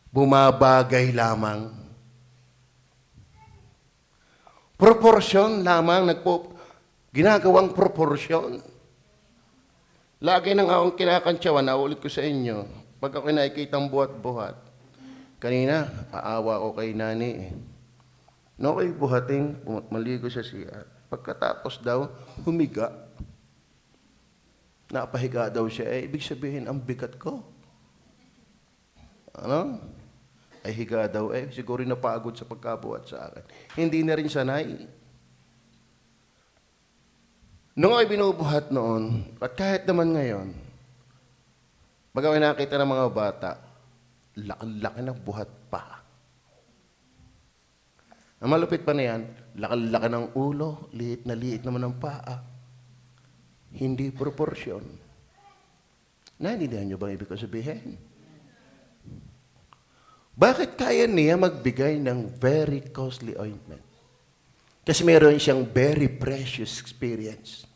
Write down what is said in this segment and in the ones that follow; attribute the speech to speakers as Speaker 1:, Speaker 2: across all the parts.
Speaker 1: bumabagay lamang. Proporsyon lamang, ginagawang proporsyon. Lagi nang akong kinakantsawan, naulit ko sa inyo, pag ako nakikitang buhat-buhat, kanina, aawa ko kay nani eh. No, kay buhating, maligo sa CR. Pagkatapos daw, humiga. Napahiga daw siya, ibig sabihin, ang bigat ko. Ano? Ay higa daw, siguro napagod sa pagkabuhat sa akin. Hindi na rin sanay. Nung ay binubuhat noon, at kahit naman ngayon, pag ako nakita ng mga bata, laki-laki ng buhat pa. Ang malupit pa na yan, laki-laki ng ulo, liit na liit naman ng paa. Hindi proporsyon. Naintindihan niyo ba ibig ko sabihin? Bakit kaya niya magbigay ng very costly ointment? Kasi meron siyang very precious experience.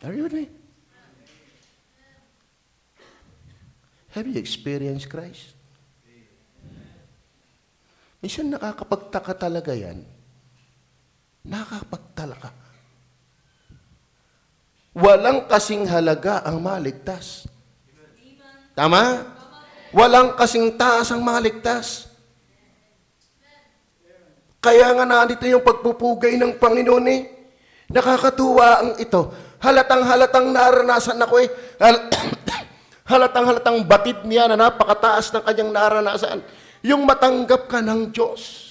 Speaker 1: Are you with me? Have you experienced Christ? Minsan nakakapagtaka talaga yan. Nakakapagtaka. Walang kasing halaga ang maligtas. Tama? Walang kasing taas ang maligtas. Kaya nga nandito yung pagpupugay ng Panginoon eh. Nakakatuwa ang ito. Halatang-halatang naranasan ako eh. Halatang-halatang batid niya na napakataas ng kanyang naranasan. Yung matanggap ka ng Diyos.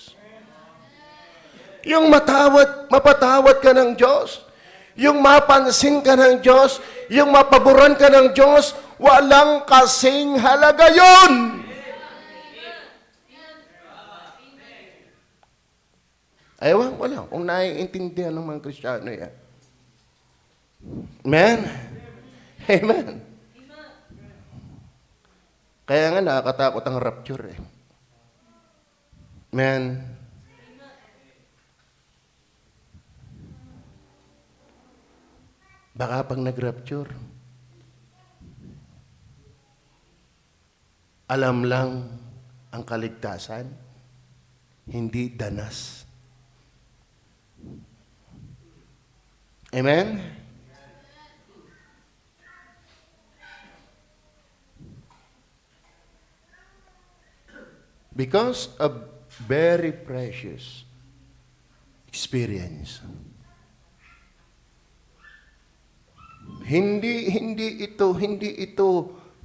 Speaker 1: Yung mapatawad ka ng Diyos. Yung mapansin ka ng Diyos. Yung mapaboran ka ng Diyos. Walang kasing halaga yun. Ewan, wala. Kung naiintindihan ng mga Kristiyano yan. Amen? Amen. Kaya nga nakakatakot ang rapture eh. Amen. Baka pag nag-rapture, alam lang ang kaligtasan, hindi danas. Amen? Because of very precious experience. Hindi ito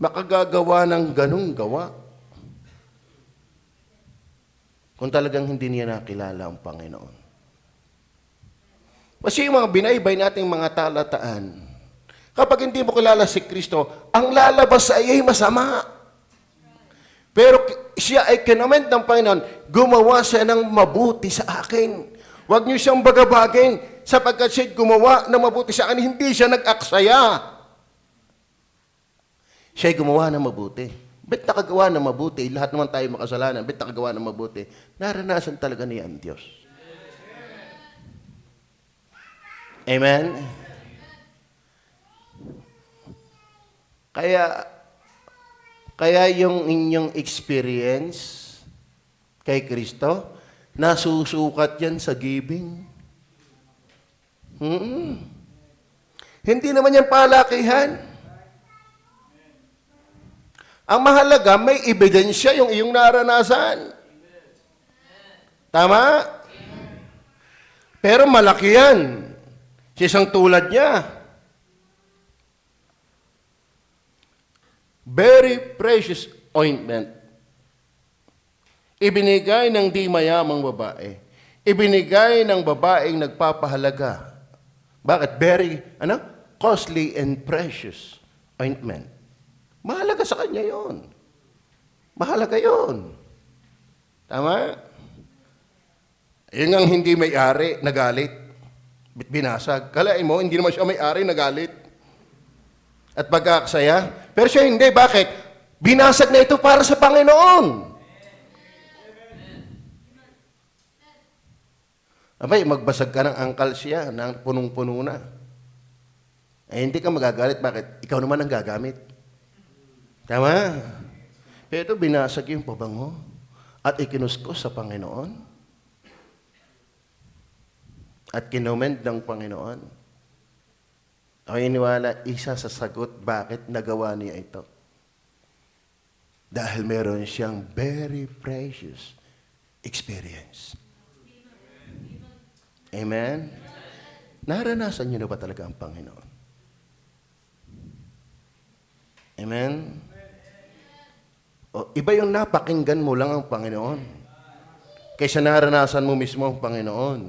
Speaker 1: makagagawa ng ganung gawa. Kung talagang hindi niya nakilala ang Panginoon. Kasi yung mga binaybay nating mga talataan, kapag hindi mo kilala si Kristo, ang lalabas ay masama. Pero siya ay kinoment ng Panginoon, gumawa siya ng mabuti sa akin. Huwag niyo siyang bagabagin, sapagkat siya gumawa ng mabuti sa akin, hindi siya nag-aksaya. Siya ay gumawa ng mabuti. Ba't nakagawa ng mabuti? Lahat naman tayo makasalanan. Ba't nakagawa ng mabuti? Naranasan talaga niya ang Diyos. Amen? Kaya yung inyong experience kay Kristo, nasusukat yan sa giving. Hindi naman yan palakihan. Ang mahalaga, may ebidensya yung iyong naranasan. Tama? Pero malaki yan. Sa isang tulad niya. Very precious ointment. Ibinigay ng di mayamang babae. Ibinigay ng babaeng nagpapahalaga. Bakit? Very, costly and precious ointment. Mahalaga sa kanya yon. Mahalaga yon. Tama? Yun ang hindi may-ari, nagalit. Binasag. Kalain mo, hindi naman siya may-ari, nagalit. At pagkakasaya. Pero siya hindi. Bakit? Binasag na ito para sa Panginoon. Abay, magbasag ka ng angkal siya, ng punong-puno na. Eh, hindi ka magagalit. Bakit? Ikaw naman ang gagamit. Tama? Pero binasag yung pabango at ikinuskos sa Panginoon at kinomend ng Panginoon. Ako iniwala, isa sa sagot bakit nagawa niya ito. Dahil meron siyang very precious experience. Amen? Naranasan niyo na ba talaga ang Panginoon? Amen? O, iba yung napakinggan mo lang ang Panginoon kaysa naranasan mo mismo ang Panginoon.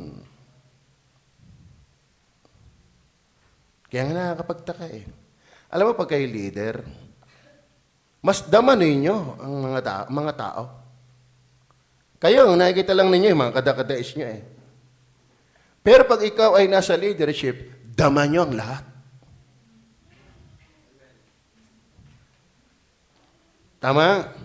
Speaker 1: Kaya nga nakakapagtaka eh. Alam mo, pag kayo leader, mas daman ninyo ang mga tao. Kayo, nakikita lang ninyo yung mga kadakadais nyo eh. Pero pag ikaw ay nasa leadership, daman nyo ang lahat. Tama?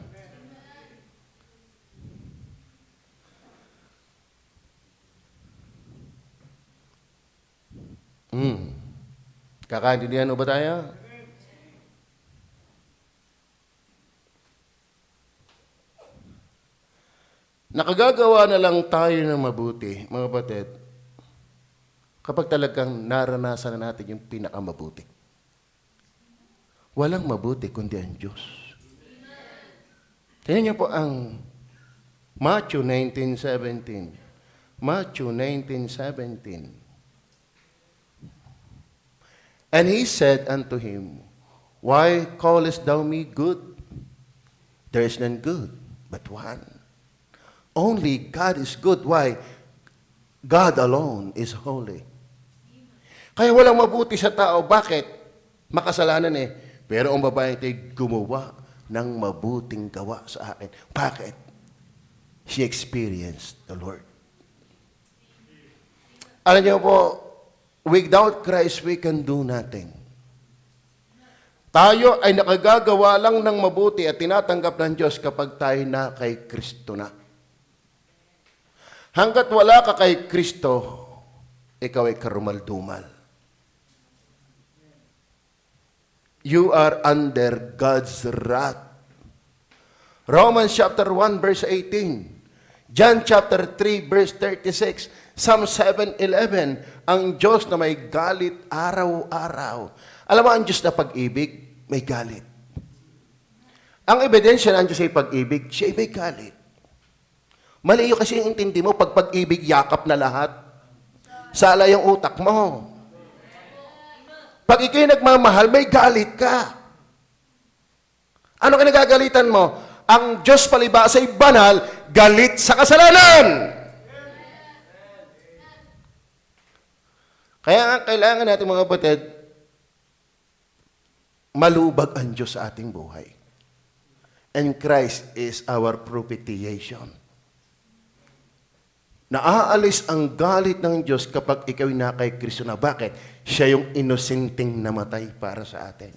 Speaker 1: Kakaintindihan ba tayo? Nakagagawa na lang tayo ng mabuti, mga kapatid, kapag talagang naranasan na natin yung pinakamabuti. Walang mabuti kundi ang Diyos. Tingnan niyo po ang Matthew 19:17. Matthew 19:17. And he said unto him, Why callest thou me good? There is none good, but one. Only God is good. Why? God alone is holy. Kaya walang mabuti sa tao. Bakit? Makasalanan eh. Pero ang babae ito'y gumawa ng mabuting gawa sa akin. Bakit? She experienced the Lord. Alam niyo po, without Christ, we can do nothing. Tayo ay nakagagawa lang ng mabuti at tinatanggap ng Diyos kapag tayo na kay Kristo na. Hanggat wala ka kay Kristo, ikaw ay karumal-dumal. You are under God's wrath. Romans chapter 1 verse 18. John chapter 3 verse 36. Psalm 7:11. Ang Diyos na may galit araw-araw. Alam mo, ang Diyos na pag-ibig, may galit. Ang ebidensya ng Diyos ay pag-ibig, siya ay may galit. Mali yung kasi yung intindi mo, pag pag-ibig, yakap na lahat. Sala yung utak mo. Pag ikaw'y nagmamahal, may galit ka. Ano kinagagalitan mo? Ang Diyos palibasa ay banal, galit sa kasalanan. Kaya nga kailangan natin mga kapatid, malubag ang Diyos sa ating buhay. And Christ is our propitiation. Naaalis ang galit ng Diyos kapag ikaw na kay Kristo na. Bakit? Siya yung inosenteng namatay para sa atin.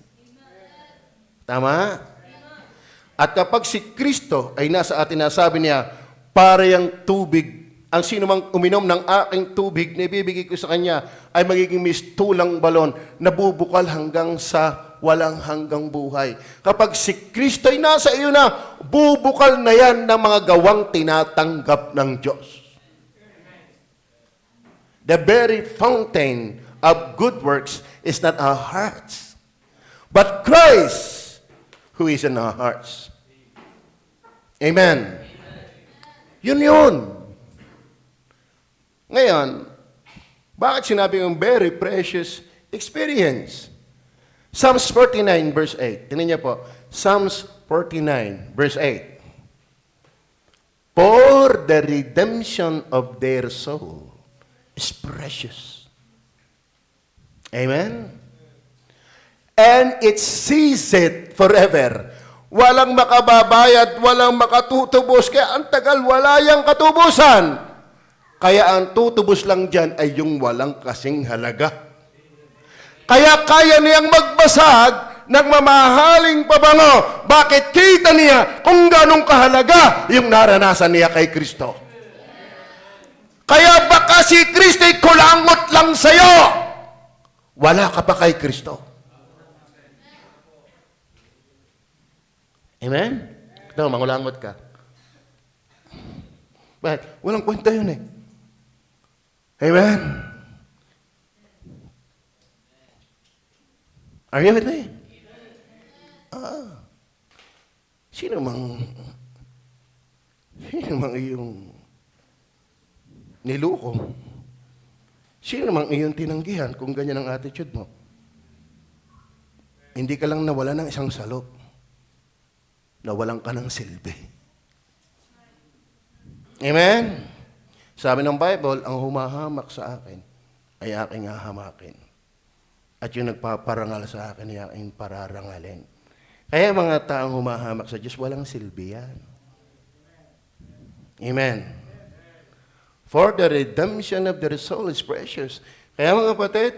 Speaker 1: Tama? At kapag si Kristo ay nasa atin, nasabi niya, para yung tubig, ang sino mang uminom ng aking tubig na ibibigay ko sa kanya ay magiging mistulang balon na bubukal hanggang sa walang hanggang buhay. Kapag si Kristo ay nasa iyo na, bubukal na yan ng mga gawang tinatanggap ng Diyos. The very fountain of good works is not our hearts, but Christ who is in our hearts. Amen. Yun. Ngayon, bakit sinabi yung very precious experience? Psalms 49 verse 8. Tingnan niyo po. Psalms 49 verse 8. For the redemption of their soul is precious. Amen? And it ceaseth forever. Walang makababayad, walang makatutubos. Kaya ang tagal, wala yang katubusan. Kaya ang tutubos lang dyan ay yung walang kasing halaga. Kaya kaya niyang magbasag ng mamahaling pabango. Bakit? Kita niya kung ganong kahalaga yung naranasan niya kay Kristo. Kaya baka si Kristo ay kulangot lang sa'yo. Wala ka pa kay Kristo. Amen? Ito, mangulangot ka. Bakit? Walang kwenta yun eh. Amen? Are you with me? Sino mang iyong niluko? Sino mang iyong tinanggihan kung ganyan ang attitude mo? Hindi ka lang nawala ng isang salop. Nawalan ka ng silbi. Amen? Sabi ng Bible, ang humahamak sa akin ay aking hahamakin. At yung nagpaparangal sa akin ay aking pararangalin. Kaya mga taong humahamak sa Diyos, walang silbi yan. Amen. For the redemption of their soul is precious. Kaya mga kapatid,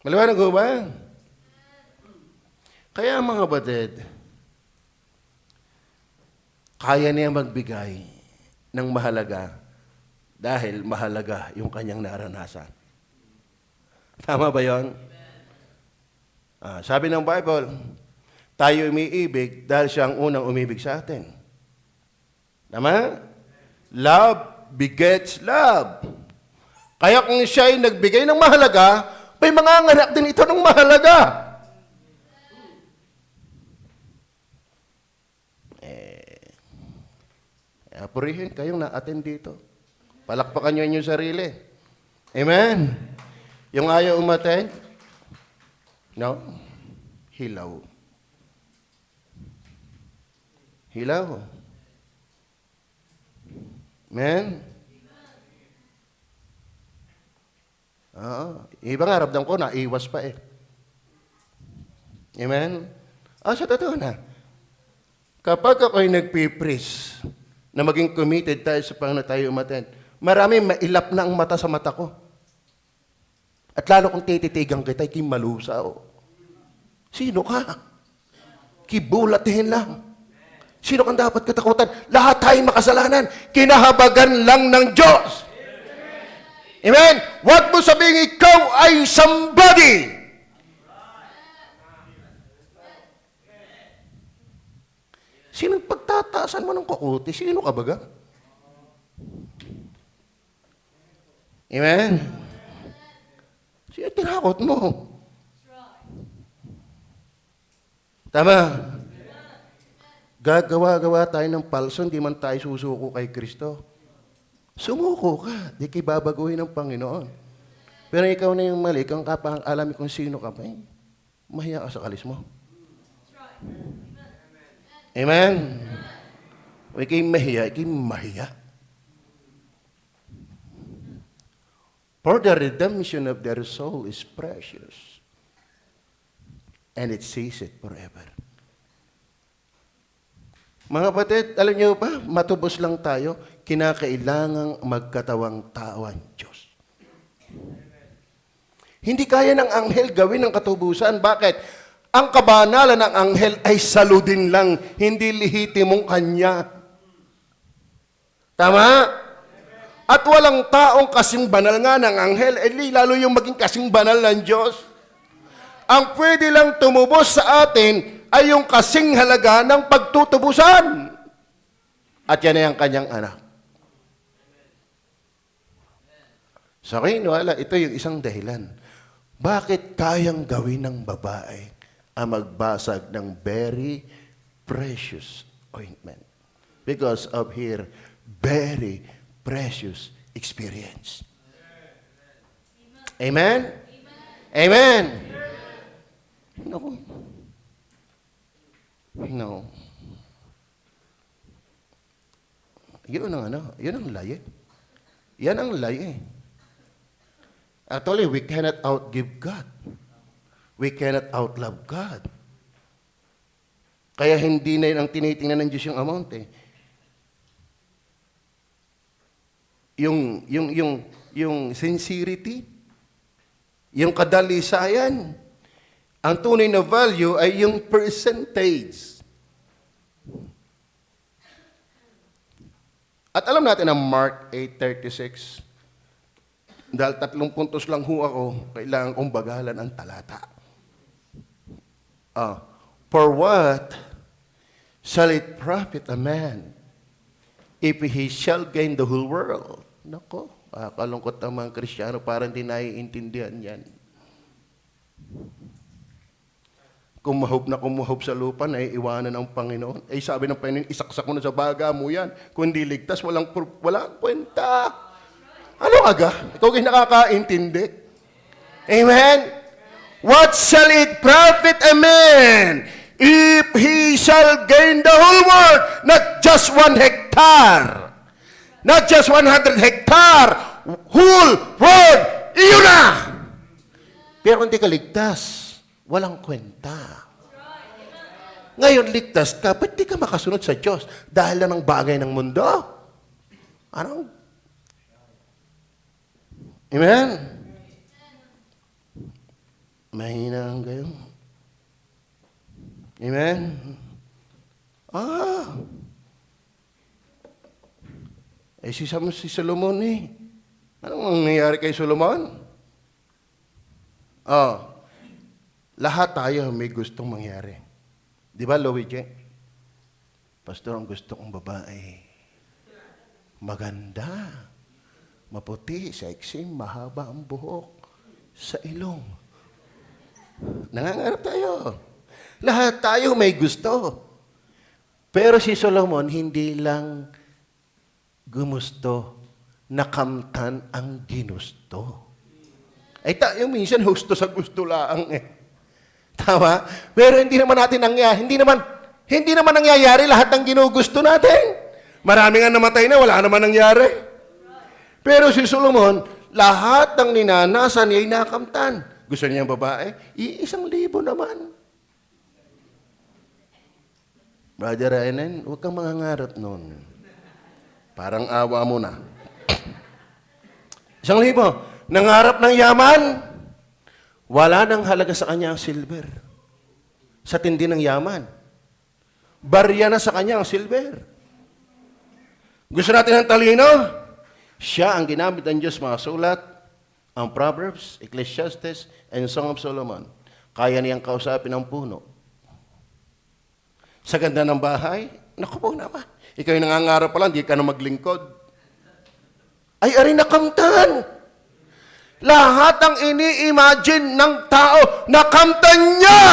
Speaker 1: maliwanag ko ba? Kaya mga kapatid, kaya niya magbigay ng mahalaga dahil mahalaga yung kanyang naranasan. Tama ba yun? Sabi ng Bible, tayo umiibig dahil siya ang unang umibig sa atin. Tama? Love begets love. Kaya kung siya ay nagbigay ng mahalaga, may manganganak din ito ng mahalaga. Purihin kayong na-attend dito. Palakpakan nyo inyong sarili. Amen? Yung ayaw umattend, no? Hilaw. Hilaw. Amen? Iba nga, ramdam ko, naiwas pa eh. Amen? Sa totoo na, kapag ako'y nagpipris, na maging committed tayo sa Panginoon tayo umattend, marami mailap na ang mata sa mata ko. At lalo kung tititigang kita, kimalusa o. Sino ka? Kibulatihin lang. Sino kang dapat katakutan? Lahat tayo makasalanan. Kinahabagan lang ng Diyos. Amen? Huwag mo sabihin ikaw ay somebody. Sino pagtataasan mo ng kukuti? Sino ka baga? Amen? Sino tinakot mo? Tama? Gagawa-gawa tayo ng palso, hindi man tayo susuko kay Kristo. Sumuko ka, di kibabaguhin ng Panginoon. Pero ikaw na yung mali, kung kapang alam kung sino ka, mahiya ka sa kalis mo. Amen? Huwag kayong mahiya, kayong mahiya. For the redemption of their soul is precious. And it sees it forever. Mga kapatid, alam niyo ba, matubos lang tayo, kinakailangang magkatawang tao ang Diyos. Hindi kaya ng anghel gawin ang katubusan. Bakit? Ang kabanalan ng anghel ay saludin lang, hindi lihitimong kanya. Tama? At walang taong kasing banal nga ng anghel, lalo yung maging kasing banal ng Diyos. Ang pwede lang tumubos sa atin ay yung kasing halaga ng pagtutubusan. At yan ay ang kanyang anak. Sa akin, wala, ito yung isang dahilan. Bakit kayang gawin ng babae ang magbasag ng very precious ointment? Because of her very precious experience. Amen? Amen? No. No. Yun ang lie. Yan ang lie. Actually, we cannot outgive God. We cannot outlove God. Kaya hindi na yun ang tinitingnan ng Diyos yung amount eh. Yung sincerity, yung kadalisayan, ang tunay na value ay yung percentage. At alam natin ang Mark 8:36, dahil 3 puntos lang ho ako, kailangan kong bagalan ang talata. For what shall it profit a man if he shall gain the whole world? Nako, kalungkot ang mga Kristiyano, parang hindi naiintindihan yan. Kumuhob sa lupa, naiiwanan ng Panginoon. Eh, sabi ng Panginoon, isaksak mo na sa baga mo yan. Kung di ligtas, walang kwenta. Ano aga? Ikaw kayo nakakaintindi. Amen? What shall it profit a man if he shall gain the whole world? Not just 1 hectare. Not just 100 hectare. Whole world. Iyon na! Pero kung di ka ligtas, walang kwenta. Ngayon, ligtas ka, ba't di ka makasunod sa Diyos? Dahil lang ng bagay ng mundo? Ano? Amen? Mahina ang gayon. Amen? Si Solomon eh. Anong nangyayari kay Solomon? Lahat tayo may gustong mangyari. Di ba, Louie J? Pastor, ang gusto kong babae, maganda, maputi, sexy, mahaba ang buhok, sa ilong. Nangangarap tayo. Lahat tayo may gusto. Pero si Solomon, hindi lang gumusto, nakamtan ang ginusto. Ay tayo minsan husto sa gusto lang eh. Tama? Pero hindi naman nangyayari lahat ng ginugusto natin. Marami nga namatay na, wala naman nangyari. Pero si Solomon, lahat ng ninanasan niya ay nakamtan. Gusto niya ang babae? 1,000 naman. Brother Ryan, huwag kang mangangarap nun. Parang awa mo na. 1,000. Nangarap ng yaman, wala nang halaga sa kanya ang silver. Sa tindi ng yaman. Barya na sa kanya ang silver. Gusto natin ng talino? Siya ang ginamit ng Diyos mga sulat, ang Proverbs, Ecclesiastes, and Song of Solomon. Kaya niyang kausapin ang puno. Sa ganda ng bahay, naku po naman. Ikaw yung nangangarap pa lang, di ka na maglingkod. Ay, aring nakamtan. Lahat ang ini-imagine ng tao, nakamtan niya!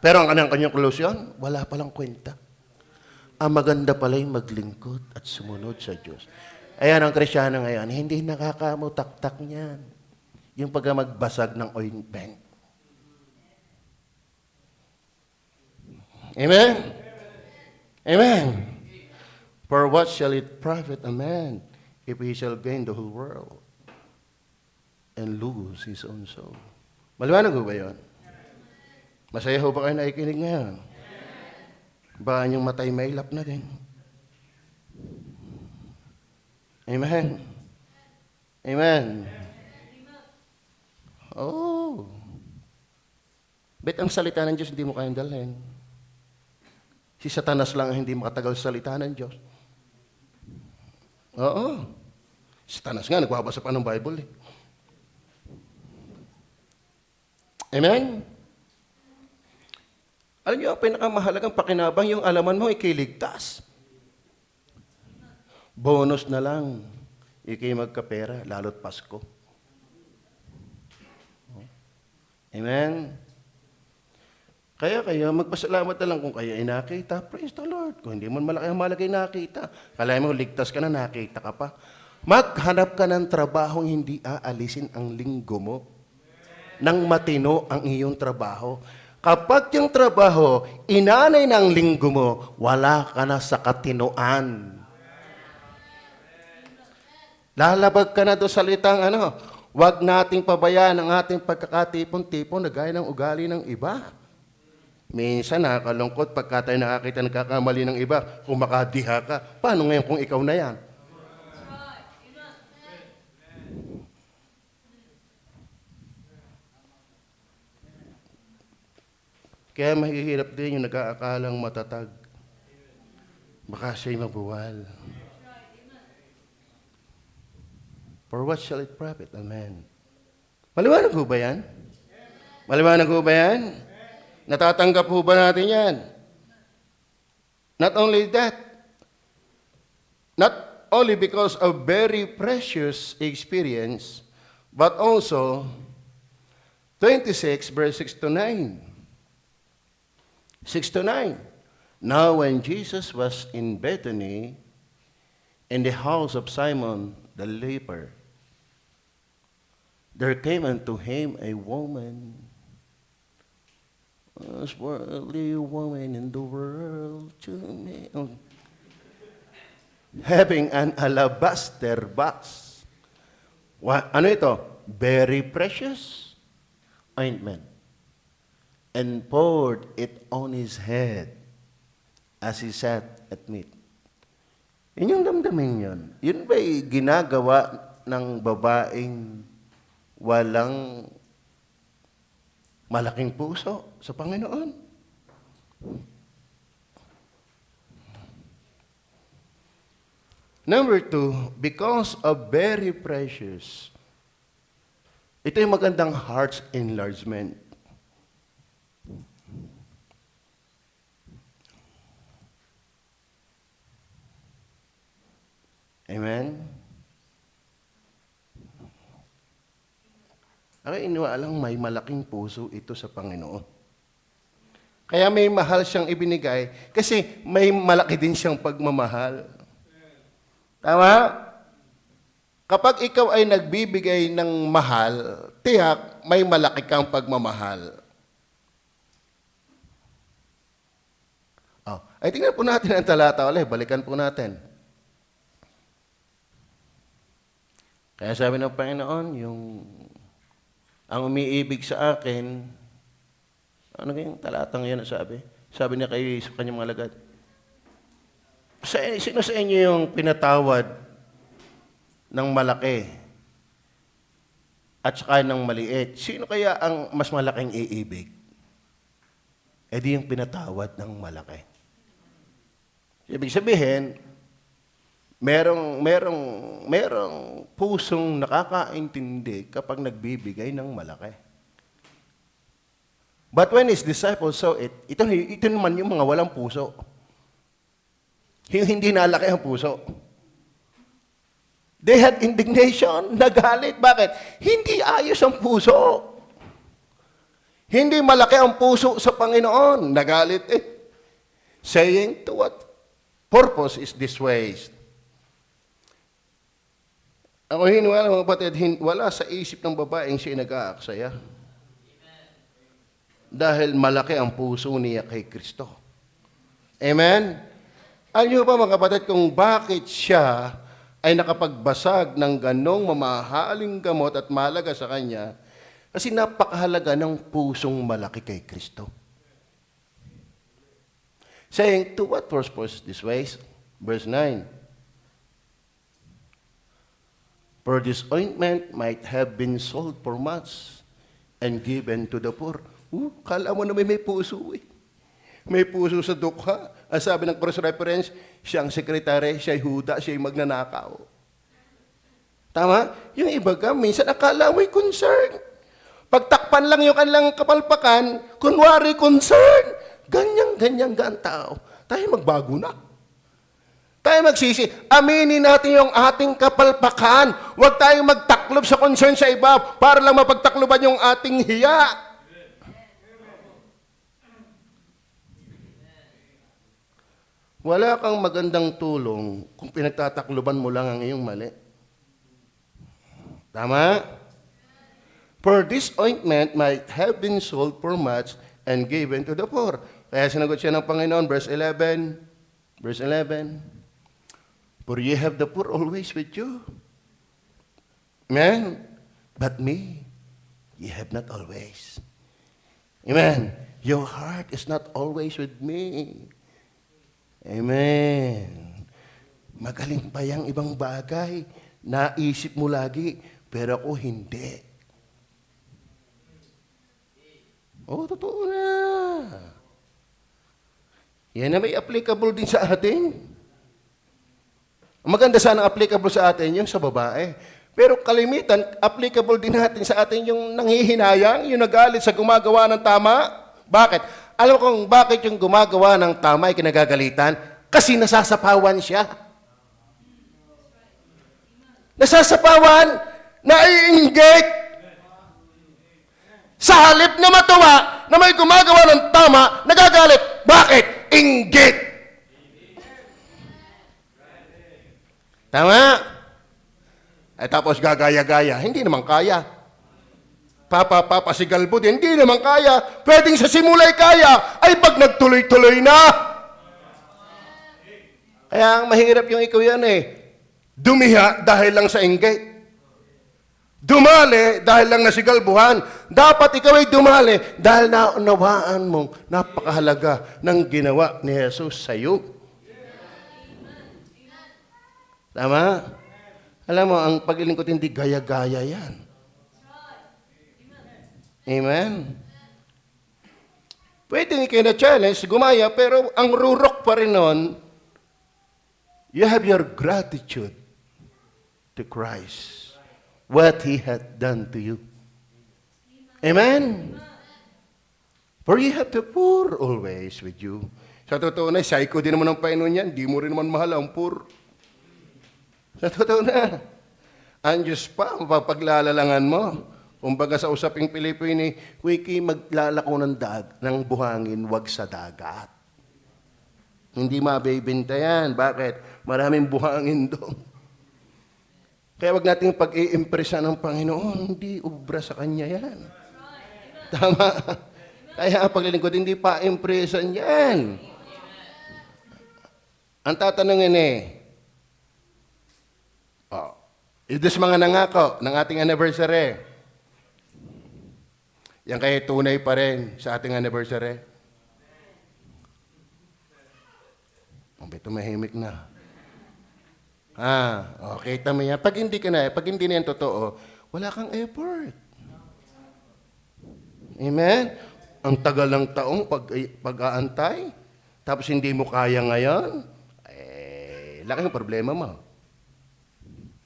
Speaker 1: Pero ang kanyang conclusion, wala palang kwenta. Ang maganda pala yung maglingkod at sumunod sa Diyos. Ayan ang Kristiyano ngayon, hindi nakakamutaktak niyan. Yung pagka magbasag ng ointment. Amen? Amen. For what shall it profit a man if he shall gain the whole world and lose his own soul? Maliwanag ko ba yun? Masaya ho ba kayo nakikinig ngayon? Baka yung matay mailap na din. Amen. Amen. Oh. Bet ang salita ng Diyos hindi mo kayang dalhin. Si Satanas lang ang hindi makatagal sa salita ng Diyos. Oo. Satanas nga, nagbabasa pa ng Bible eh. Amen? Alam niyo, ang pinakamahalagang pakinabang yung alaman mo, ikiligtas. Bonus na lang, ikay magkapera, lalo't Pasko. Amen? Kaya kayo, magpasalamat na lang kung kayo ay nakita. Praise the Lord. Kung hindi mo malaki nakita, kala mo, ligtas ka na, nakita ka pa. Maghanap ka ng trabahong hindi aalisin ang linggo mo. Nang matino ang iyong trabaho. Kapag yung trabaho, inanay ng linggo mo, wala ka na sa katinoan. Lalabag ka na doon sa salitang huwag nating pabayaan ang ating pagkakatipon-tipon na gaya ng ugali ng iba. Minsan nakakalungkot pagka tayo nakakita nagkakamali ng iba, kung makadiha ka, paano ngayon kung ikaw na yan? Kaya mahihirap din yung nag-aakalang matatag. Baka siya'y mabuwal. For what shall it profit a man? Maliwanag ho ba yan? Maliwanag ho ba yan? Natatanggap ho ba natin yan? Not only that, not only because of very precious experience, but also 26 verse 6 to 9. 6 to 9. Now when Jesus was in Bethany, in the house of Simon the leper, there came unto him a woman, as worldly woman in the world to me, having an alabaster box. Ano ito? Very precious ointment. And poured it on his head as he sat at meat. Yun yung damdamin yun. Yun ba'y ginagawa ng babaeng walang malaking puso sa Panginoon? Number 2, because of very precious. Ito yung magandang heart's enlargement. Amen? Ako iniwalang may malaking puso ito sa Panginoon. Kaya may mahal siyang ibinigay kasi may malaki din siyang pagmamahal. Tama? Kapag ikaw ay nagbibigay ng mahal, tiyak may malaki kang pagmamahal. Ay tingnan po natin ang talata ulit. Balikan po natin. Kaya sabi ng Panginoon, ang umiibig sa akin, ano kayong talatang yan sabi? Sabi niya sa kanyang mga alagad, sino sa inyo yung pinatawad ng malaki at saka ng maliit? Sino kaya ang mas malaking iibig? E di yung pinatawad ng malaki. Ibig sabihin, merong pusong nakakaintindi kapag nagbibigay ng malaki. But when his disciples saw it, ito naman yung mga walang puso. Yung hindi nalaki ang puso. They had indignation, nagalit. Bakit? Hindi ayos ang puso. Hindi malaki ang puso sa Panginoon. Nagalit saying, to what purpose is this waste? Ako hiniwala mga kapatid, wala sa isip ng babaeng siya nag-aaksaya. Dahil malaki ang puso niya kay Kristo. Amen? Alam niyo ba mga kapatid kung bakit siya ay nakapagbasag ng ganong mamahaling gamot at mahalaga sa kanya? Kasi napakahalaga ng pusong malaki kay Kristo. Saying, to what purpose this waste? Verse 9. For this ointment might have been sold for much and given to the poor. Kala mo na may puso May puso sa dukha. Ang sabi ng cross reference, siya ang sekretary, siya ay huda, siya ay magnanakaw. Tama? Yung iba ka, minsan akala mo'y concern. Pagtakpan lang yung kanilang kapalpakan, kunwari concern. Ganyan ang tao. Tayo magbago na. Tayo magsisi. Aminin natin yung ating kapalpakan. Huwag tayong magtaklob sa concern sa iba para lang mapagtakloban yung ating hiya. Wala kang magandang tulong kung pinagtatakloban mo lang ang iyong mali. Tama? For this ointment might have been sold for much and given to the poor. Kaya sinagot siya ng Panginoon, verse 11. Verse 11. For ye have the poor always with you. Amen? But me, ye have not always. Amen? Your heart is not always with me. Amen. Magaling pa yung ibang bagay. Naisip mo lagi, pero ako hindi. Totoo na. Yan na may applicable din sa atin. Maganda sana applicable sa atin yung sa babae. Pero kalimitan, applicable din natin sa atin yung nanghihinayang, yung nagalit sa gumagawa ng tama. Bakit? Alam mo kung bakit yung gumagawa ng tama ay kinagagalitan? Kasi nasasapawan siya. Nasasapawan, naiinggit. Sa halip na matuwa na may gumagawa ng tama, nagagalit. Bakit? Inggit. Tama? Ay tapos gagaya-gaya. Hindi naman kaya. Papasigalbo din. Hindi naman kaya. Pwedeng sa simulay kaya. Ay pag nagtuloy-tuloy na. Kaya ang mahirap yung ikaw yan eh. Dumiha dahil lang sa inggit. Dumali dahil lang nasigalbuhan. Dapat ikaw ay dumali dahil naunawaan mong napakahalaga ng ginawa ni Jesus sa iyo. Tama? Alam mo, ang paglilingkod hindi gaya-gaya yan. Amen? Pwede kayo na challenge, gumaya, pero ang rurok pa rin nun, you have your gratitude to Christ. What He had done to you. Amen? For you have the poor always with you. Sa totoo na, psycho din naman ang Panginoon yan. Di mo rin naman mahal ang poor. Sa totoo na. Ang Diyos pa, mapapaglalalangan mo. Kumbaga sa usaping Pilipino, wiki maglalako ng buhangin, wag sa dagat. Hindi mabibinta yan. Bakit? Maraming buhangin doon. Kaya wag nating pag-i-impresa ng Panginoon, hindi ubra sa Kanya yan. Tama? Kaya ang paglilingkod, hindi pa impresan yan. Ang tatanungin ito sa mga nangako ng ating anniversary. Yan kaya tunay pa rin sa ating anniversary. Ang tumahimik na. Okay, tama yan. Pag hindi na yan totoo, wala kang effort. Amen? Ang tagal ng taong pag-aantay, tapos hindi mo kaya ngayon, laki ang problema mo.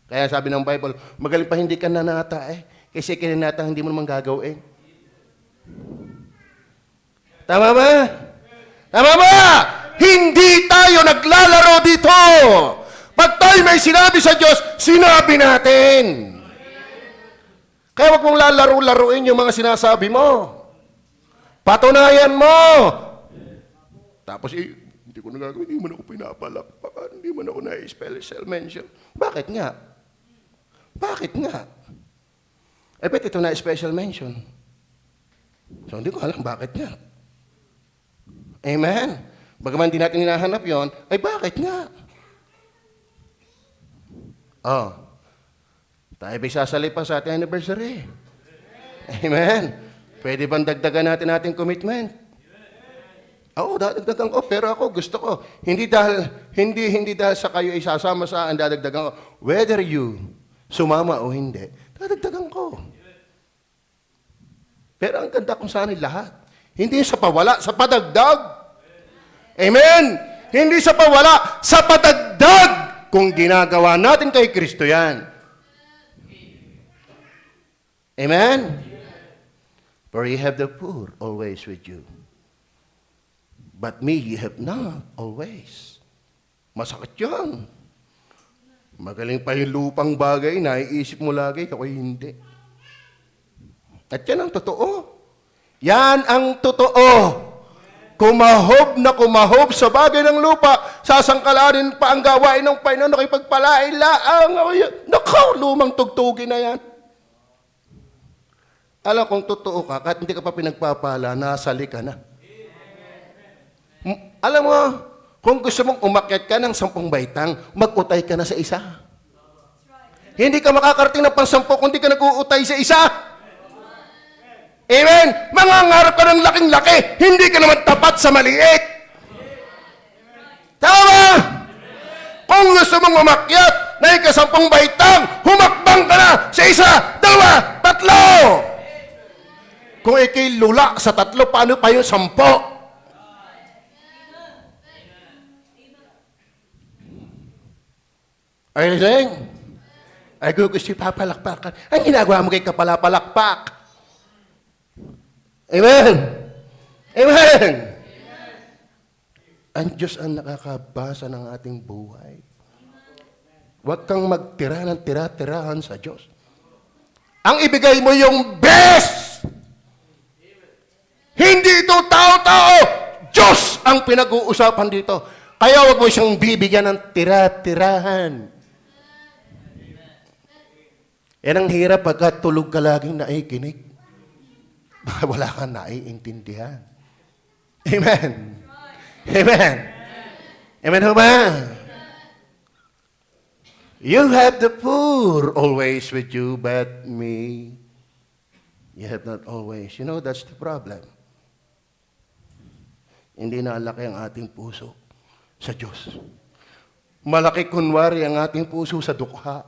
Speaker 1: Kaya sabi ng Bible, magaling pa hindi ka nanata kasi kininata hindi mo naman gagawin. Tama ba? Tama ba? Hindi tayo naglalaro dito. Pag tayo may sinabi sa Diyos, sinabi natin. Kaya wag mong lalaro-laruin yung mga sinasabi mo. Patunayan mo. Tapos, hindi ko nagagawin, hindi man ako pinapalakpakan, hindi man ako na-special mention. Bakit nga? Bakit nga? Bet ito na-special mention. So, hindi ko alam bakit nga. Amen? Bagaman hindi natin hinahanap yon, ay bakit nga? Tayo ba'y sasalipan sa ating anniversary? Amen? Pwede bang dagdagan natin ating commitment? Oo, dadagdagan ko, pero ako gusto ko. Hindi dahil sa kayo isasama sa ang dadagdagan ko. Whether you sumama o hindi, dadagdagan ko. Pero ang ganda kung saan lahat. Hindi sa pawala, sa padagdag. Amen? Hindi sa pawala, sa padagdag. Kung ginagawa natin kay Kristo yan. Amen? For you have the poor always with you. But me you have not always. Masakit yan. Magaling pa yung lupang bagay, naiisip mo lagi, ako hindi. At yan ang totoo. Yan ang totoo. Kumahob sa bagay ng lupa, sasangkalanin pa ang gawain ng Panginoon, nakipagpalain laang. Nakaw, lumang tugtugin na yan. Alam kung totoo ka, kahit hindi ka pa pinagpapala, nasali ka na. Alam mo, kung gusto mong umakyat ka ng 10 baitang, mag-utay ka na sa isa. Hindi ka makakarating ng 10 kung hindi ka nag-uutay sa isa. Amen? Mangangarap ka ng laking-laki, hindi ka naman tapat sa maliit. Tama ba? Kung gusto mong umakyat na ika-10 baitang, humakbang ka na sa 1, 2, 3. Kung ikay lula sa 3, paano pa yung 10? Are you saying? Ay, gusto yung papalakpakan. Ang ginagawa mo kay kapalapalakpak. Amen? Amen? Ang Diyos ang nakakabasa ng ating buhay. Huwag kang magtira ng tira-tirahan sa Diyos. Ang ibigay mo yung best! Hindi ito tao-tao! Diyos ang pinag-uusapan dito. Kaya huwag mo siyang bibigyan ng tira-tirahan. Yan ang hirap pagka tulog ka laging naikinig. Baka wala kang naiintindihan. Amen. Amen. Amen ho ba? You have the poor always with you, but me, you have not always. You know, that's the problem. Hindi na laki ang ating puso sa Diyos. Malaki kunwari ang ating puso sa dukha.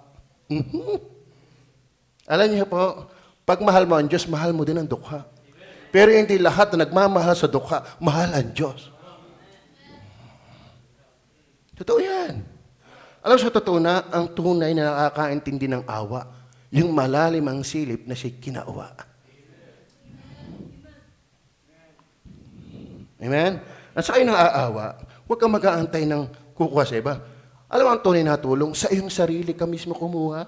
Speaker 1: Alam niyo po, pag mahal mo ang Diyos, mahal mo din ang dukha. Pero hindi lahat na nagmamahal sa dukha, mahal ang Diyos. Totoo yan. Alam sa totoo na, ang tunay na nakakaintindi ng awa, yung malalim ang silip na siya kinaawa. Amen? At sa kayo nang aawa, huwag kang mag-aantay ng kukuha sa iba. Alam mo ang tunay na tulong, sa iyong sarili ka mismo kumuha.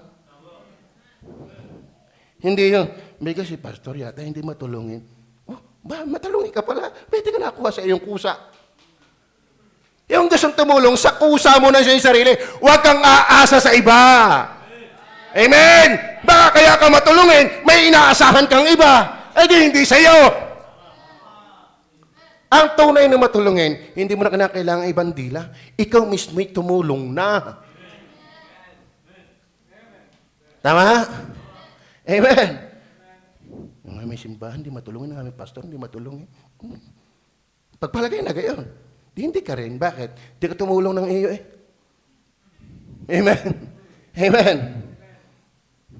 Speaker 1: Hindi yung, may kasi pastor yata, hindi matulungin. Oh, matulungin ka pala, pwede ka nakuha sa iyong kusa. Yung gustong tumulong, sa kusa mo na siya yung sarili. Huwag kang aasa sa iba. Amen? Baka kaya ka matulungin, may inaasahan kang iba. Eh di hindi sa'yo. Ang tunay na matulungin, hindi mo na kinakailangan ibang dila. Ikaw mismo'y tumulong na. Tama? Amen? May simbahan, hindi matulungin. May pastor, hindi matulungin. Pagpalagay na gayon. Hindi ka rin. Bakit? Hindi ka tumulong ng iyo eh. Amen. Amen.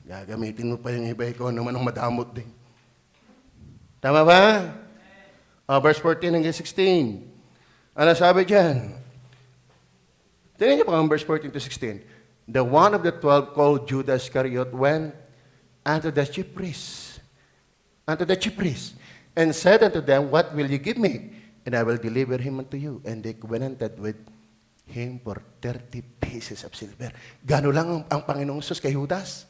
Speaker 1: Gagamitin mo pa yung iba, ikaw naman ang madamot din. Tama ba? Verse 14 hanggang 16. Ano sabi dyan? Tingnan niyo po ang verse 14 to 16. The one of the 12 called Judas Iscariot went unto the chief priests, and said unto them, What will you give me? And I will deliver him unto you. And they covenanted with him for 30 pieces of silver. Gano lang ang Panginoong Sus kay Judas?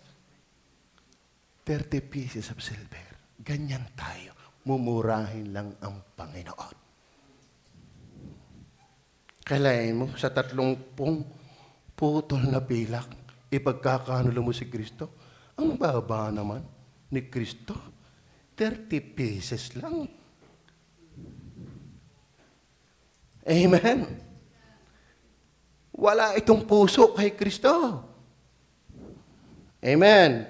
Speaker 1: 30 pieces of silver. Ganyan tayo. Mumurahin lang ang Panginoon. Kailangan mo sa 30 putol na pilak, ipagkakanulo mo si Kristo. Ang baba naman ni Kristo. 30 pieces lang. Amen. Wala itong puso kay Kristo. Amen.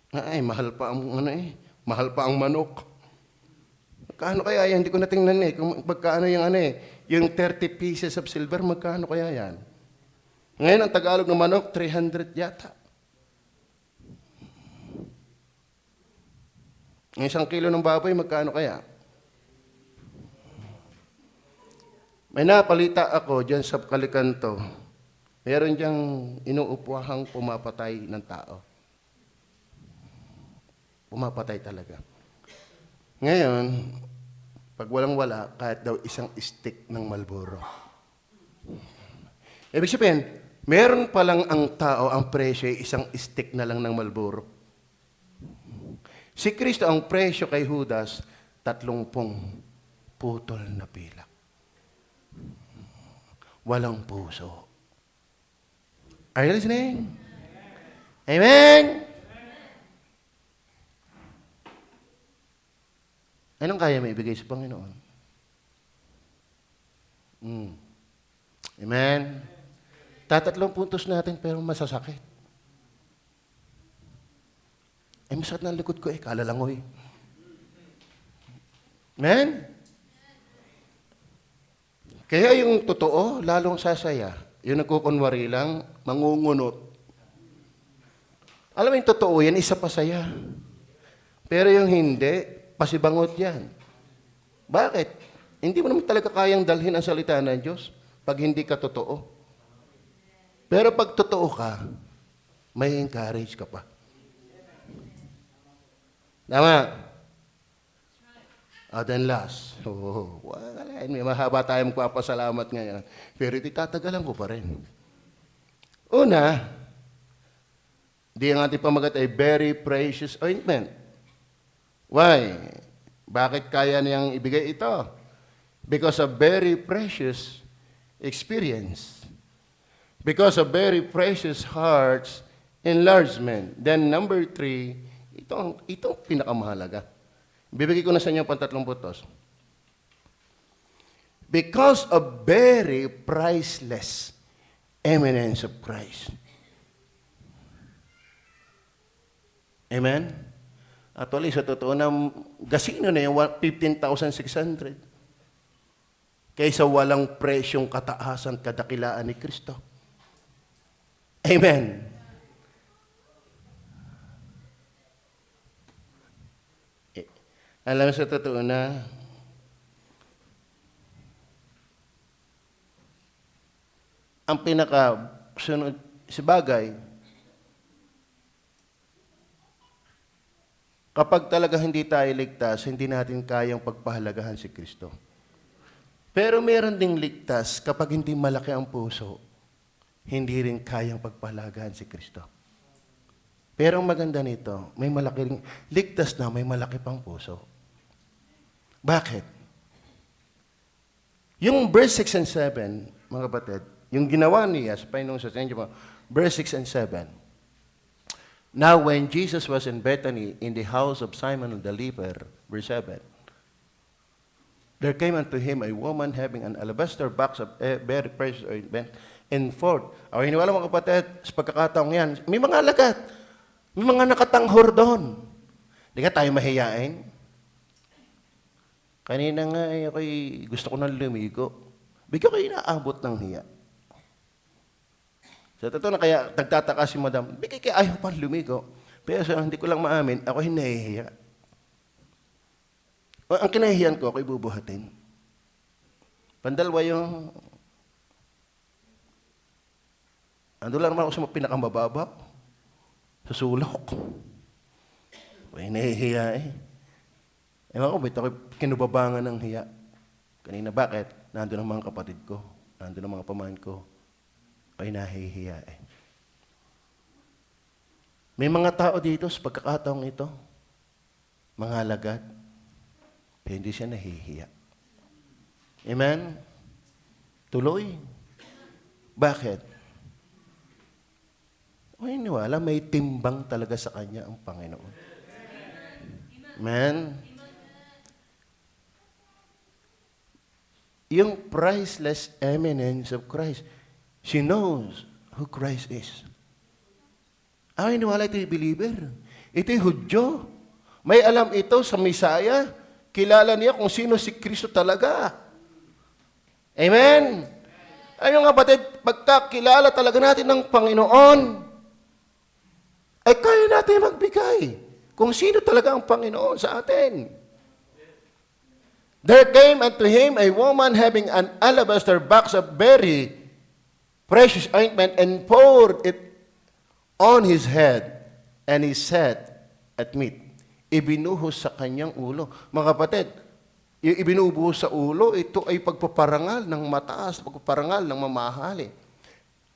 Speaker 1: Ay, mahal pa ang mahal pa ang manok. Magkano kaya yan? Hindi ko natingnan eh. Kung magkano yung yung 30 pieces of silver, magkano kaya yan? Ngayon, ang Tagalog ng manok, 300 yata. Ang 1 kilo ng baboy, magkano kaya? May napalita ako dyan sa Kalikanto. Meron diyang inuupuhang pumapatay ng tao. Pumapatay talaga. Ngayon, pag walang-wala, kahit daw isang stick ng Marlboro. Ibig sabihin, meron pa lang ang tao, ang presyo, isang stick na lang ng Marlboro. Si Kristo, ang presyo kay Judas, 30 putol na pilak. Walang puso. Are you listening? Amen? Anong kaya may ibigay sa Panginoon? Amen? Tatatlong puntos natin pero masasakit. Ay, masakit na ang likod ko kalalangoy. Amen? Kaya yung totoo, lalong sasaya. Yung nagkukunwari lang, mangungunot. Alam mo yung totoo yan, isa pa saya. Pero yung hindi, pasibangot yan. Bakit? Hindi mo naman talaga kayang dalhin ang salita ng Diyos pag hindi ka totoo. Pero pag totoo ka, may encourage ka pa. Tama? Then last, wala, may mahaba tayong magpapasalamat ngayon. Pero itatagalan ko pa rin. Una, di ang ating pamagat ay very precious ointment. Why? Bakit kaya niyang ibigay ito? Because of very precious experience. Because of very precious heart's enlargement. Then number 3, ito ang pinakamahalaga. Bibigay ko na sa inyo pang 3 butos. Because of very priceless eminence of Christ. Amen? Actually, sa totoo na, gasino na yung 15,600 kaysa walang presyong kataasan, kadakilaan ni Kristo. Amen? Alam sa totoo na, ang pinakasunod sa bagay, kapag talaga hindi tayo ligtas, hindi natin kayang pagpahalagahan si Kristo. Pero meron ding ligtas kapag hindi malaki ang puso, hindi rin kayang pagpahalagahan si Kristo. Pero ang maganda nito, may malaki rin, ligtas na may malaki pang puso. Bakit? Yung verse 6 and 7, mga kapatid, yung ginawa niya sa Panginoon sa Sanyo, verse 6 and 7. Now when Jesus was in Bethany, in the house of Simon the leper, verse 7, there came unto him a woman having an alabaster box of very precious ointment, and forth. Hiniwala mga kapatid, sa pagkakataong yan, may mga alagat, may mga nakatanghor doon. Hindi ka tayo mahiyain. Kanina nga, gusto ko nang lumigo. Bigyan kayo inaabot ng hiya. Sa totoo na kaya nagtataka si madam, bigay kayo ayaw pa lumigo. Pero hindi ko lang maamin, ako hinahihiya. Ang kinahihiyan ko, ako'y bubuhatin. Pandalwa yung, ando lang naman ako sa pinakamababa, sa sulok. Ako'y hinahihiya eh. Ewan ko, ba't ako'y kinubabangan ng hiya? Kanina, bakit? Nandun ang mga kapatid ko. Nandun ang mga pamahan ko. Ako'y nahihiya eh. May mga tao dito sa pagkakataong ito, mga alagad, pero hindi siya nahihiya. Amen? Tuloy. Bakit? O iniwala, may timbang talaga sa kanya ang Panginoon. Amen? Yung priceless eminence of Christ, she knows who Christ is. Ang iniwala, ito'y believer. Ito'y Hudyo. May alam ito sa Misaya. Kilala niya kung sino si Kristo talaga. Amen? Ayun nga kapatid, pagkakilala talaga natin ng Panginoon, ay kaya natin magbigay kung sino talaga ang Panginoon sa atin. There came unto him a woman having an alabaster box of very precious ointment and poured it on his head, and he sat at meat. Ibinuhos sa kanyang ulo. Mga kapatid, yung ibinubuhos sa ulo, ito ay pagpaparangal ng mataas, pagpaparangal ng mamahali.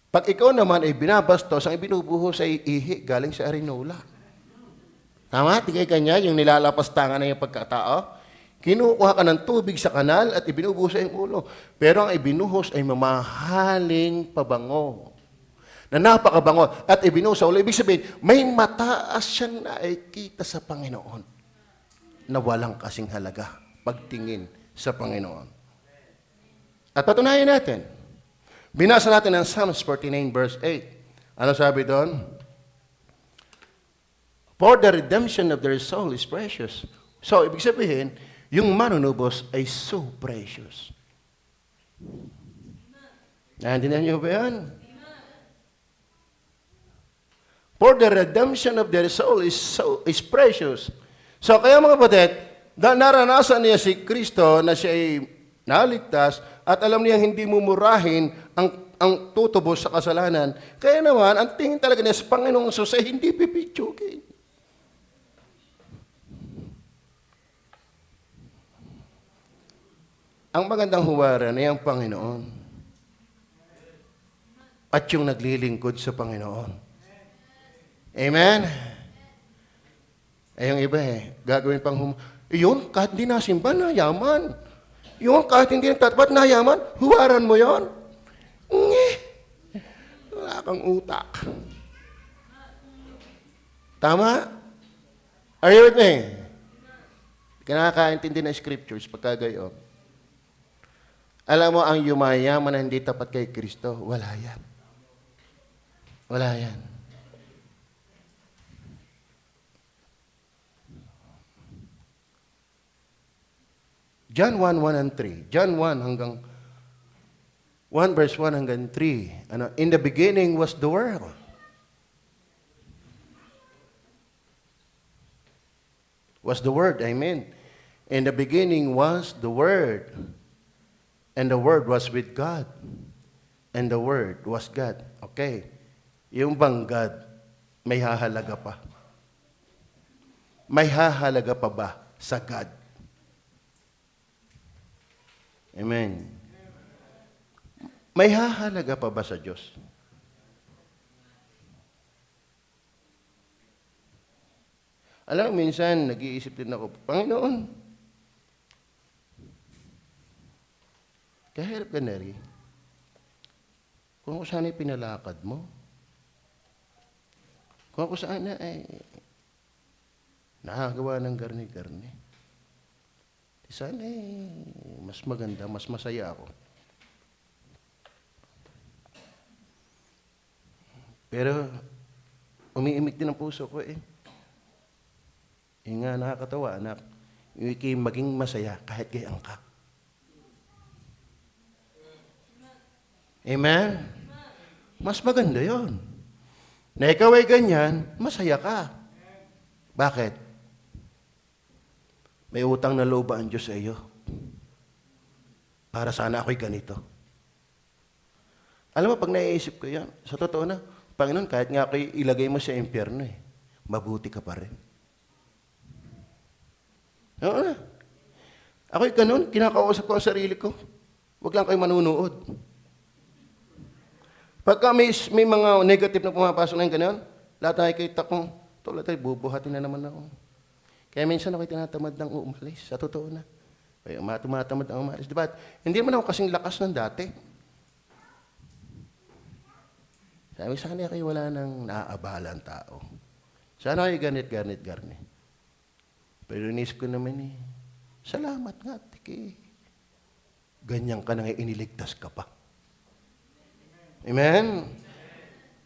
Speaker 1: Pag ikaw naman ay binabastos, ang ibinubuhos ay ihi galing sa arinola. Tama? Tigay kanya, yung nilalapastangan na yung pagkatao. Kinukuha ka ng tubig sa kanal at ibinubuhos sa iyong ulo. Pero ang ibinuhos ay mamahaling pabango. Na napakabango. At ibinuhos sa ulo. Ibig sabihin, may mataas siyang nakikita sa Panginoon na walang kasing halaga pagtingin sa Panginoon. At patunayan natin. Binasa natin ang Psalms 49 verse 8. Ano sabi doon? For the redemption of their soul is precious. So, ibig sabihin, yung manunubos ay so precious. Naintindihan niyo ba yan? For the redemption of their soul is precious. So, kaya mga kapatid, naranasan niya si Kristo na siya ay naligtas at alam niya hindi mumurahin ang tutubos sa kasalanan. Kaya naman, ang tingin talaga niya sa Panginoong Jesus ay hindi pipitsugin. Ang magandang huwaran ay ang Panginoon at yung naglilingkod sa Panginoon. Amen? Ay yung iba gagawin pang yun, kahit hindi nasimba, nayaman. Yun, kahit hindi nagtatapat, nayaman, huwaran mo yon. Wala kang utak. Tama? Are you with me? Kinakaintindi ng scriptures pagka gayon. Alam mo, ang yumayaman na hindi tapat kay Kristo, wala yan. Wala yan. John 1:1 and 3. John 1 hanggang 1 verse 1 hanggang 3. Ano, in the beginning was the Word. Was the Word, I mean. In the beginning was the Word. And the Word was with God. And the Word was God. Okay. Yung bang God, may hahalaga pa. May hahalaga pa ba sa God? Amen. May hahalaga pa ba sa Diyos? Alam, minsan nag-iisip din ako, Panginoon, kahirap ka na rin. Kung ako sana pinalakad mo, kung ako sana ay nakagawa ng garni-garni, sana mas maganda, mas masaya ako. Pero, umiimik din ang puso ko Yung nga nakakatawa, anak. Yung maging masaya kahit gayang ka. Amen? Mas maganda yon. Na ikaw ay ganyan, masaya ka. Bakit? May utang na loob ang Diyos sa iyo. Para sana ako'y ganito. Alam mo, pag naiisip ko yan, sa totoo na, Panginoon, kahit nga ako'y ilagay mo sa impyerno mabuti ka pa rin. Oo na. Ako'y ganun, kinakausap ko ang sarili ko. Huwag lang kayo manunood. Pagka may mga negative na pumapasok na yung ganyan, lahat na nakikita kong, tulad tayo, bubuhatin na naman ako. Kaya minsan ako'y tinatamad ng umalis. Sa totoo na. Kaya tumatamad ng umalis. Diba? Hindi man ako kasing lakas ng dati. Sabi, sana kayo wala nang naaabala ang tao. Sana kayo ganit. Pero inisip ko naman salamat nga, tiki. Ganyan ka na iniligtas ka pa. Amen?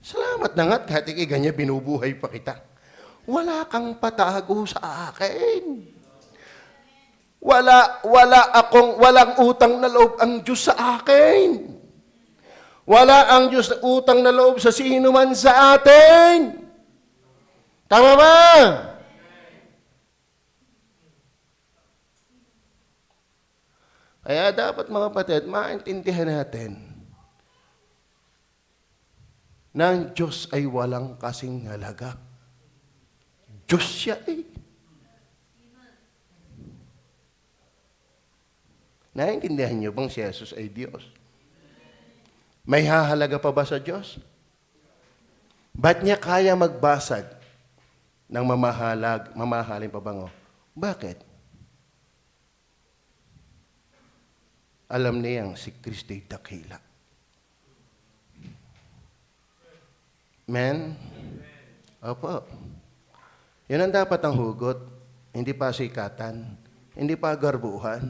Speaker 1: Salamat na nga, kahit ganyan binubuhay pa kita. Wala kang patago sa akin. Walang utang na loob ang Diyos sa akin. Wala ang Diyos na utang na loob sa sino man sa atin. Tama ba? Kaya dapat mga kapatid, maintindihan natin na ang Diyos ay walang kasing halaga. Diyos siya Naiintindihan niyo bang si Jesus ay Diyos? May hahalaga pa ba sa Diyos? Ba't niya kaya magbasag ng mamahaling pabango? Bakit? Alam niyang si Kristo'y dakila. Amen? Opo. Yun ang dapat ang hugot. Hindi pa sikatan. Hindi pa garbuhan.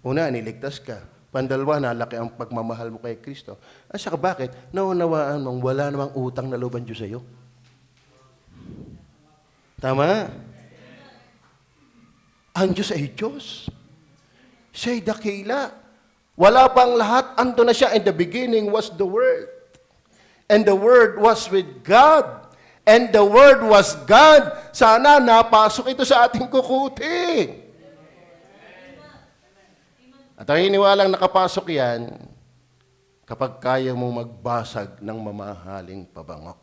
Speaker 1: Una, niligtas ka. Pandalwa, nalaki ang pagmamahal mo kay Kristo. At saka bakit? Naunawaan mong wala namang utang na loob ang Diyos sa'yo. Tama? Ang Diyos ay Diyos. Siya'y dakila. Wala pang lahat, ando na siya. In the beginning was the Word. And the Word was with God. And the Word was God. Sana napasok ito sa ating kukuti. At ang iniwalang nakapasok yan, kapag kaya mo magbasag ng mamahaling pabango.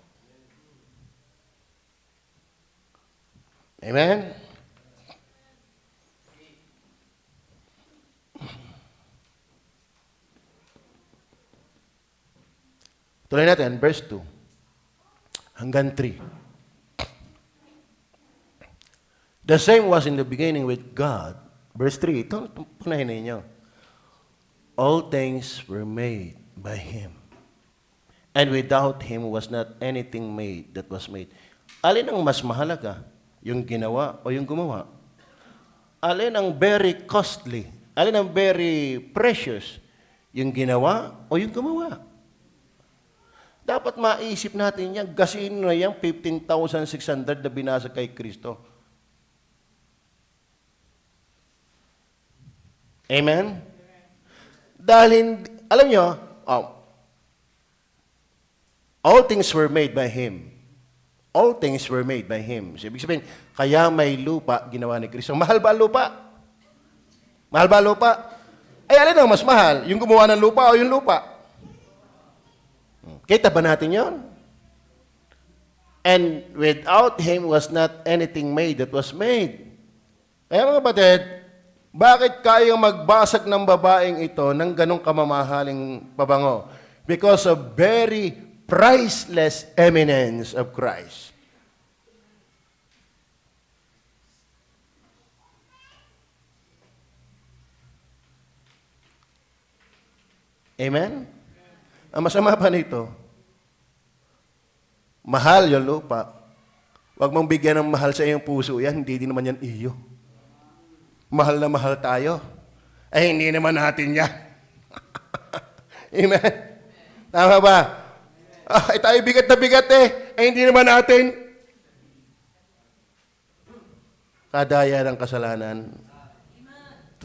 Speaker 1: Amen? Tuloy natin, verse 2 hanggang 3. The same was in the beginning with God. Verse 3, ito punahin ninyo. All things were made by Him. And without Him was not anything made that was made. Alin ang mas mahalaga? Yung ginawa o yung gumawa? Alin ang very costly? Alin ang very precious? Yung ginawa o yung gumawa? Dapat maisip natin yan. Gasin na yan, 15,600 na binasa kay Kristo. Amen? Dahil, alam nyo, all things were made by Him. All things were made by Him. So, ibig sabihin, kaya may lupa ginawa ni Kristo. Mahal ba ang lupa? Mahal ba ang lupa? Ay, alin ang mas mahal? Yung gumawa ng lupa o yung lupa? Kita ba natin yon? And without Him was not anything made that was made. Kaya mga batid, bakit kayang magbasag ng babaeng ito ng ganong kamamahaling pabango? Because of very priceless eminence of Christ. Amen? Ang masama pa nito, mahal yung lupa. Huwag mong bigyan ng mahal sa iyong puso yan, hindi din naman yan iyo. Mahal na mahal tayo. Ay, hindi naman natin yan. Amen? Tama ba? Ay, tayo bigat na bigat eh. Ay, hindi naman natin. Kadaya ng kasalanan.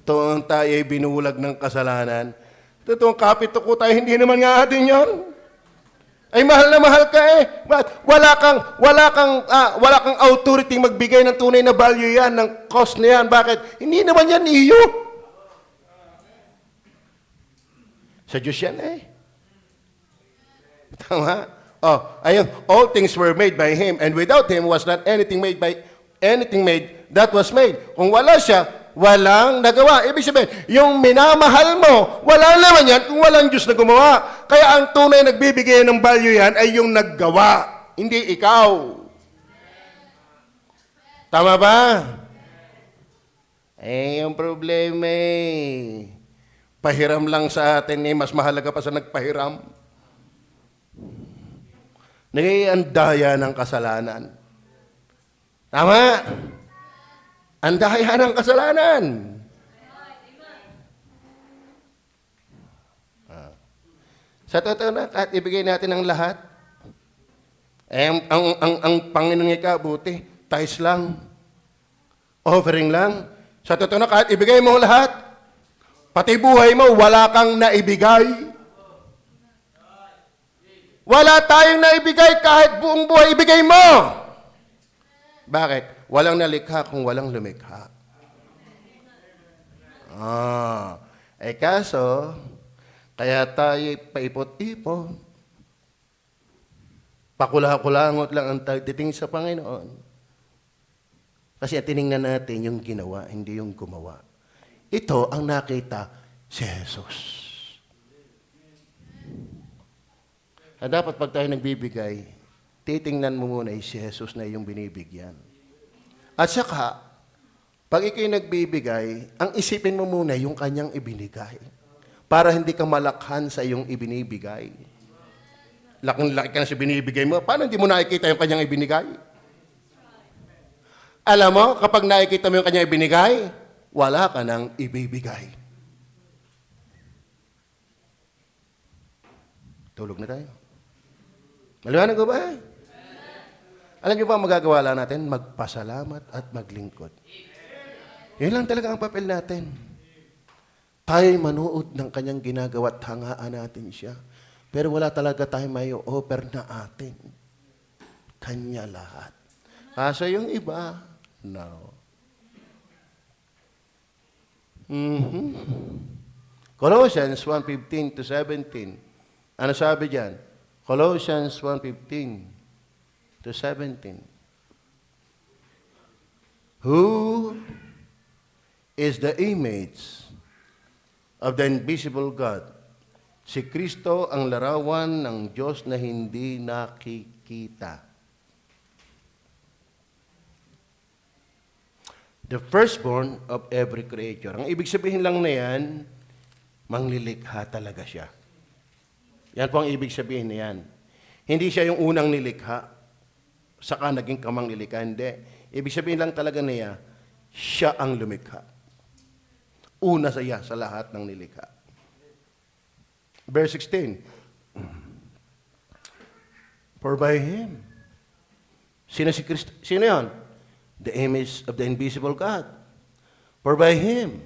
Speaker 1: Totoong tayo ay binulag ng kasalanan. Totoong kapit ko tayo, hindi naman nga atin yon. Ay, mahal na mahal ka eh. Wala kang authority magbigay ng tunay na value yan, ng cost na yan. Bakit? Hindi naman yan iyo. Sa Diyos yan eh. Tama? Ayun, all things were made by Him, and without Him was not anything made that was made. Kung wala siya, walang nagawa. Ibig sabihin, yung minamahal mo, wala naman yan kung walang Diyos na gumawa. Kaya ang tunay nagbibigay ng value yan ay yung naggawa, hindi ikaw. Tama ba? Yung problema pahiram lang sa atin mas mahalaga pa sa nagpahiram. Nag-iandaya ng kasalanan. Tama? Andaya ng kasalanan. Sa totoo na, kahit ibigay natin ang lahat, ang Panginoon ikabuti, tithes lang, offering lang. Sa totoo na, kahit ibigay mo lahat, pati buhay mo, wala kang naibigay. Wala tayong naibigay kahit buong buhay ibigay mo. Bakit? Walang nalikha kung walang lumikha. Kaso, kaya tayo paipot-ipot, pakula-kulangot lang ang titingin sa Panginoon. Kasi tinignan natin yung ginawa, hindi yung gumawa. Ito ang nakita si Jesus. At dapat pag tayo nagbibigay, titingnan mo muna si Jesus na yung binibigyan. At saka, pag ikaw'y nagbibigay, ang isipin mo muna yung kanyang ibinigay. Para hindi ka malakhan sa iyong ibinibigay. Laking-laki ka na sa binibigay mo, paano hindi mo nakikita yung kanyang ibinigay? Alam mo, kapag nakikita mo yung kanyang ibinigay, wala ka nang ibibigay. Tulog na tayo. Maliwanag ko ba? Alam niyo ba ang magagawa lang natin? Magpasalamat at maglingkod. Yun lang talaga ang papel natin. Tayo'y manuod ng kanyang ginagawa at hangaan natin siya. Pero wala talaga tayong may offer na atin. Kanya lahat. Kaso yung iba, no. Colossians 1:15 to 17. Ano sabi diyan? Colossians 1:15 to 17. Who is the image of the invisible God, Si Kristo ang larawan ng Diyos na hindi nakikita. The firstborn of every creature. Ang ibig sabihin lang na yan, manglilikha talaga siya. Yan po ang ibig sabihin na yan. Hindi siya yung unang nilikha, saka naging kamang nilikha. Hindi. Ibig sabihin lang talaga niya, siya ang lumikha. Una sa lahat ng nilikha. Verse 16. For by Him. Sino si Kristo? Sino yan? The image of the invisible God. For by Him.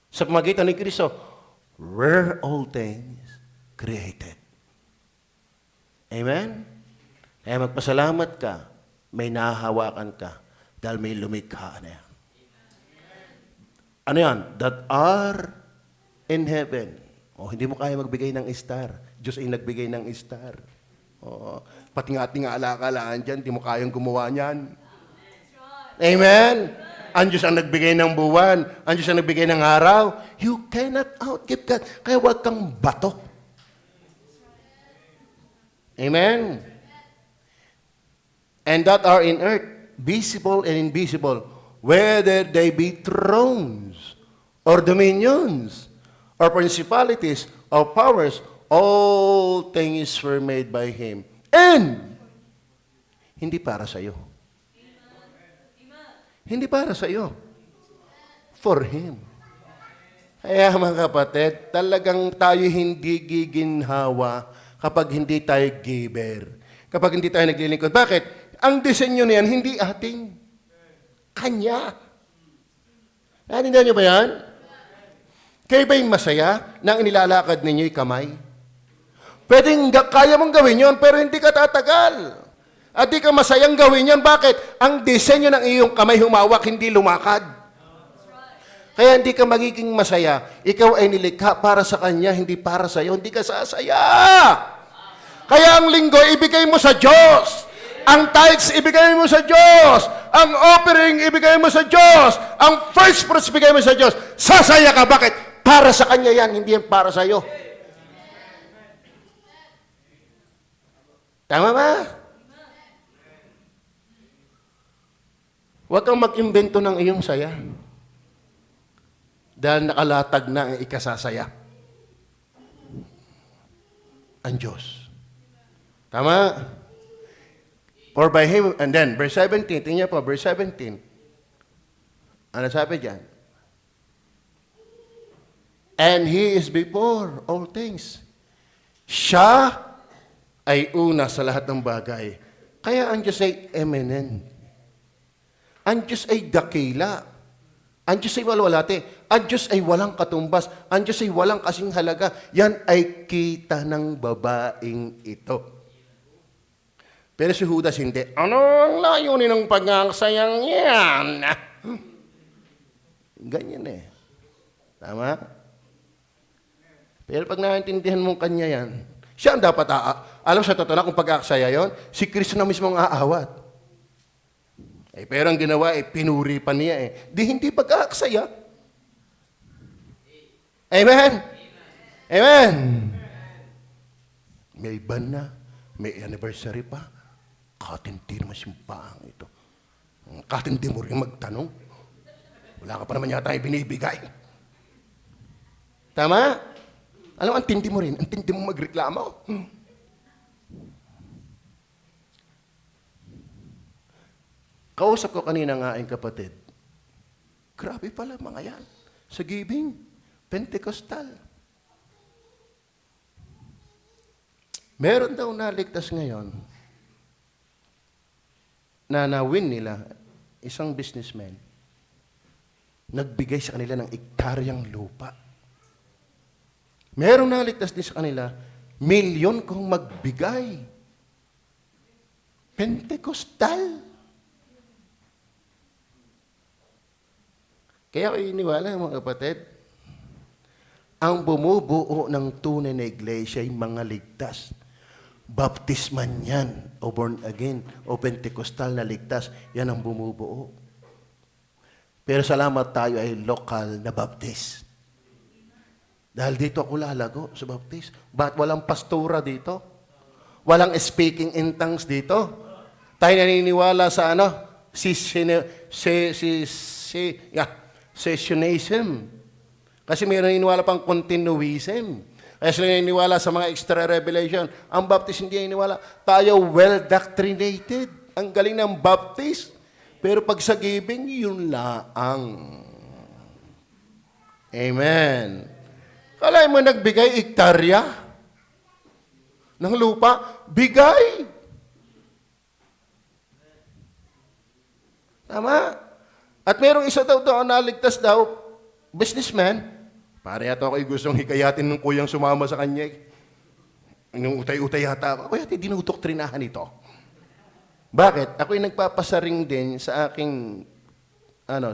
Speaker 1: Sa pamagitan ni Kristo, were all things created. Amen? Kaya magpasalamat ka, may nahahawakan ka, dahil may lumikha na yan. Ano yan? That are in heaven. Hindi mo kaya magbigay ng star. Diyos ay nagbigay ng star. Pati nga ating alakalaan dyan, di mo kayang gumawa niyan. Amen? Ang Diyos ang nagbigay ng buwan. Ang Diyos ang nagbigay ng araw. You cannot outgive God. Kaya huwag kang bato. Amen? And that are in earth, visible and invisible, whether they be thrones, or dominions, or principalities, or powers, all things were made by Him. And, hindi para sa iyo. Hindi para sa iyo. For Him. Kaya mga kapatid, talagang tayo hindi giginhawa kapag hindi tayo giver. Kapag hindi tayo naglilingkod. Bakit? Ang disenyo na yan, hindi ating. Kanya. Naintindihan niyo ba yan? Kayo ba'y masaya na ang inilalakad ninyo'y kamay? Pwedeng kaya mong gawin yon, pero hindi ka tatagal. At di ka masayang gawin yan. Bakit? Ang disenyo ng iyong kamay humawak, hindi lumakad. Kaya hindi ka magiging masaya. Ikaw ay nilikha para sa Kanya, hindi para sa iyo. Hindi ka sasaya. Kaya ang linggo, ibigay mo sa Diyos. Ang tithes, ibigay mo sa Diyos. Ang offering, ibigay mo sa Diyos. Ang first fruits, ibigay mo sa Diyos. Sasaya ka. Bakit? Para sa Kanya yan, hindi yan para sa iyo. Tama ba? Huwag kang mag-imbento ng iyong saya. Dahil nakalatag na ang ikasasaya. Ang Diyos. Tama? For by Him, and then, verse 17, tingnan po, verse 17. Ano sabi dyan? And He is before all things. Siya ay una sa lahat ng bagay. Kaya ang Diyos ay eminent. Ang Diyos ay dakila. Ang Diyos ay walwalate. Ang Diyos ay walang katumbas. Ang Diyos ay walang kasing halaga. Yan ay kita ng babaeng ito. Pero si Judas hindi. Ano ang layunin ng pag-aksayang yan? Ganyan eh. Tama? Pero pag naintindihan mong kanya yan, siya ang dapat alam sa totoo na kung pag-aksaya yon, si Kristo na mismo ang aawat. Pero ang ginawa, pinuri pa niya eh. Di hindi pag-aaksaya. Amen? Amen? May iban na, may anniversary pa. Katindi naman simbahan ito. Katindi mo rin magtanong. Wala ka pa naman yata binibigay. Tama? Alam, ang tindi mo rin. Ang tindi mo magreklamo. Kausap ko kanina nga ang kapatid. Grabe pala mga yan. Sa giving, Pentecostal. Meron daw naligtas ngayon na na-win nila isang businessman. Nagbigay sa kanila ng ektaryang lupa. Merong naligtas din sa kanila, milyon kung magbigay. Pentecostal. Kaya ko iniwala, mga kapatid, ang bumubuo ng tunay na iglesia ay mga ligtas. Baptisman yan, o born again, o Pentecostal na ligtas, yan ang bumubuo. Pero salamat tayo ay lokal na baptist. Dahil dito ako lalago sa baptist. Ba't walang pastora dito? Walang speaking in tongues dito? Tayo naniniwala sa ano? Sessionism. Kasi may naniniwala pang continuism. Kaya sila naniniwala sa mga extra revelation. Ang baptist hindi naniniwala. Tayo well-doctrinated. Ang galing ng baptist. Pero pag sa giving, yun laang. Amen. Kala mo nagbigay ektarya ng lupa? Bigay. Tama. At merong isa daw doon naligtas daw, businessman. Pare ato ako'y gustong hikayatin ng kuyang sumama sa kanya. Nung utay-utay yata. Kuya, dinudoktrinahan ito. Bakit? Ako'y nagpapasaring din sa aking,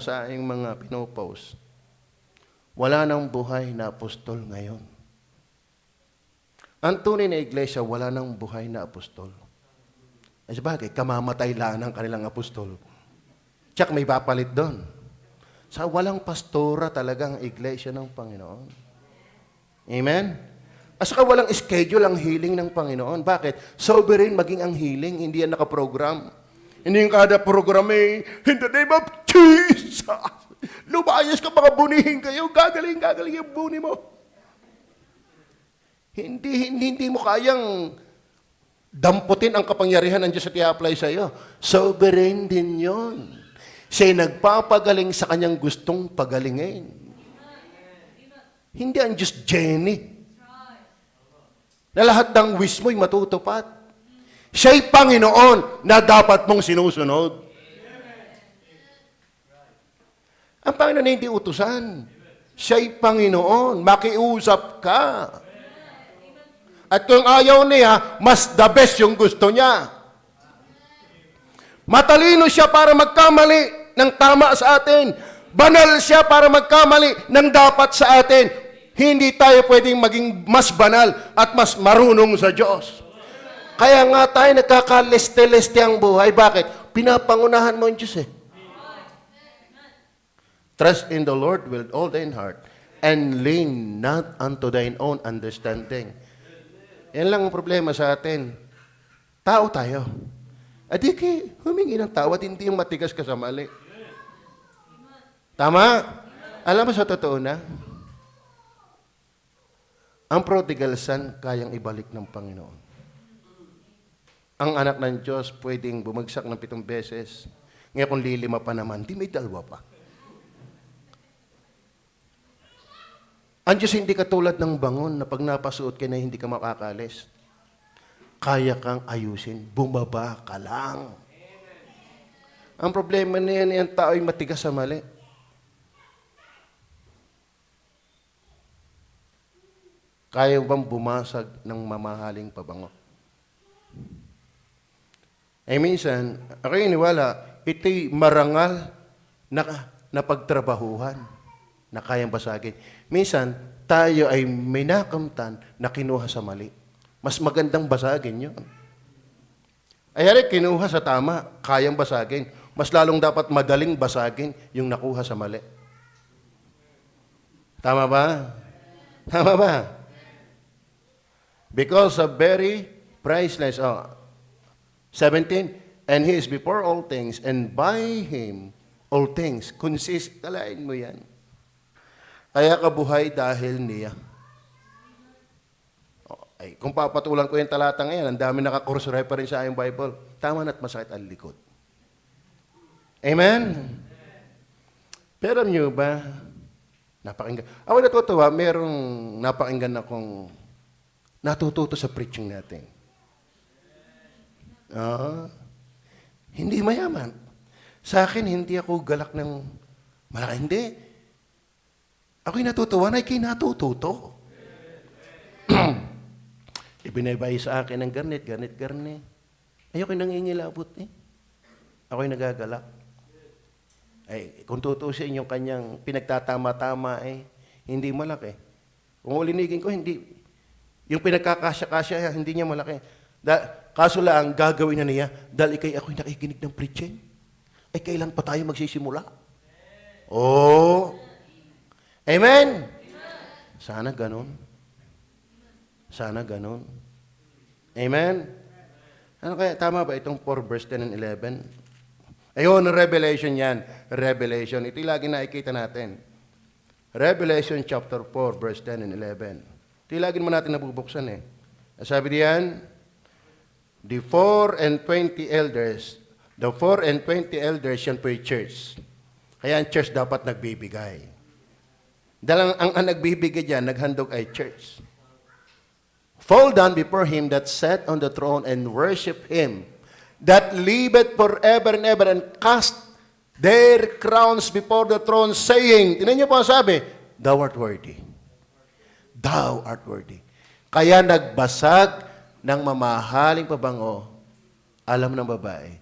Speaker 1: sa aking mga pinopost. Wala nang buhay na apostol ngayon. Ang tunay na iglesia, wala nang buhay na apostol. Ay sabagay, kamamatay lang ng kanilang apostol. Tsak may papalit doon. Sa walang pastora talagang iglesia ng Panginoon. Amen? At saka walang schedule ang healing ng Panginoon. Bakit? Sovereign maging ang healing, hindi yan nakaprogram. Hindi yung kada program in the name of Jesus. Lumayas ka, mga bunihin kayo. Gagaling yung buni mo. Hindi mo kayang damputin ang kapangyarihan ng Diyos at i-apply sa iyo. Sovereign din yon. Siya'y nagpapagaling sa kanyang gustong pagalingin. Hindi ang Diyos Jenny. Na lahat ng wish mo'y matutupad. Siya'y Panginoon na dapat mong sinusunod. Ang Panginoon na hindi utusan. Siya'y Panginoon. Makiusap ka. At kung ayaw niya, mas the best yung gusto niya. Matalino siya para magkamali ng tama sa atin. Banal siya para magkamali ng dapat sa atin. Hindi tayo pwedeng maging mas banal at mas marunong sa Diyos. Kaya nga tayo nagkakaleste-leste ang buhay. Bakit? Pinapangunahan mo ang Diyos eh. Trust in the Lord with all thine heart and lean not unto thine own understanding. Yan lang ang problema sa atin. Tao tayo. Adi humingi ng tawad, hindi yung matigas ka sa mali. Tama? Alam mo sa totoo na, ang prodigal son kayang ibalik ng Panginoon. Ang anak ng Diyos pwedeng bumagsak ng 7 beses. Ngayon kung lilima pa naman, di may 2 pa. Ang Diyos hindi katulad ng bangon na pag napasuot ka na hindi ka makakalis. Kaya kang ayusin, bumaba ka lang. Ang problema na yan, yung tao ay matigas sa mali. Kaya bang bumasag ng mamahaling pabango? Minsan, ako iniwala, ito'y marangal na pagtrabahuhan na kayang basagin. Minsan, tayo ay may nakamtan na kinuha sa mali. Mas magandang basagin yun. Ay, kinuha sa tama, kayang basagin. Mas lalong dapat madaling basagin yung nakuha sa mali. Tama ba? Tama ba? Because of very priceless. 17, and He is before all things, and by Him all things consist. Kalain mo yan. Kaya kabuhay dahil niya. Ay, kung papatulan ko yung talata ngayon, ang dami naka-cross reference sa ayong Bible. Tama na't masakit ang likod. Amen? Pero niyo ba, napakinggan. Ako natutuwa, merong napakinggan akong natututo sa preaching natin. Hindi mayaman. Sa akin, hindi ako galak ng malaki. Hindi. Ako'y natutuwa na kinatututo. Ibinibay sa akin ng garnet. Ayoko nangingilabot eh. Ako'y nagagalak. Ay, kung tutusin yung kanyang pinagtatama-tama eh, hindi malaki. Kung ulinigin ko, hindi. Yung pinagkakasya-kasya, hindi niya malaki. Kaso lang, gagawin na niya, dahil ako'y nakikinig ng preaching. Ay, kailan pa tayo magsisimula? Oh! Amen? Sana ganun. Sana ganun. Amen? Ano kaya, tama ba itong 4 verse 10 and 11? Ayun, Revelation yan. Revelation. Ito yung lagi nakikita natin. Revelation chapter 4, verse 10 and 11. Ito yung lagi naman natin nabubuksan eh. Sabi diyan, the 4 and 20 elders, yan po yung church. Kaya ang church dapat nagbibigay. Dahil ang nagbibigay dyan, naghandog ay church. Fall down before him that sat on the throne and worship him, that liveth forever and ever, and cast their crowns before the throne, saying, tinan niyo po ang sabi, Thou art worthy. Thou art worthy. Kaya nagbasag ng mamahaling pabango, alam ng babae,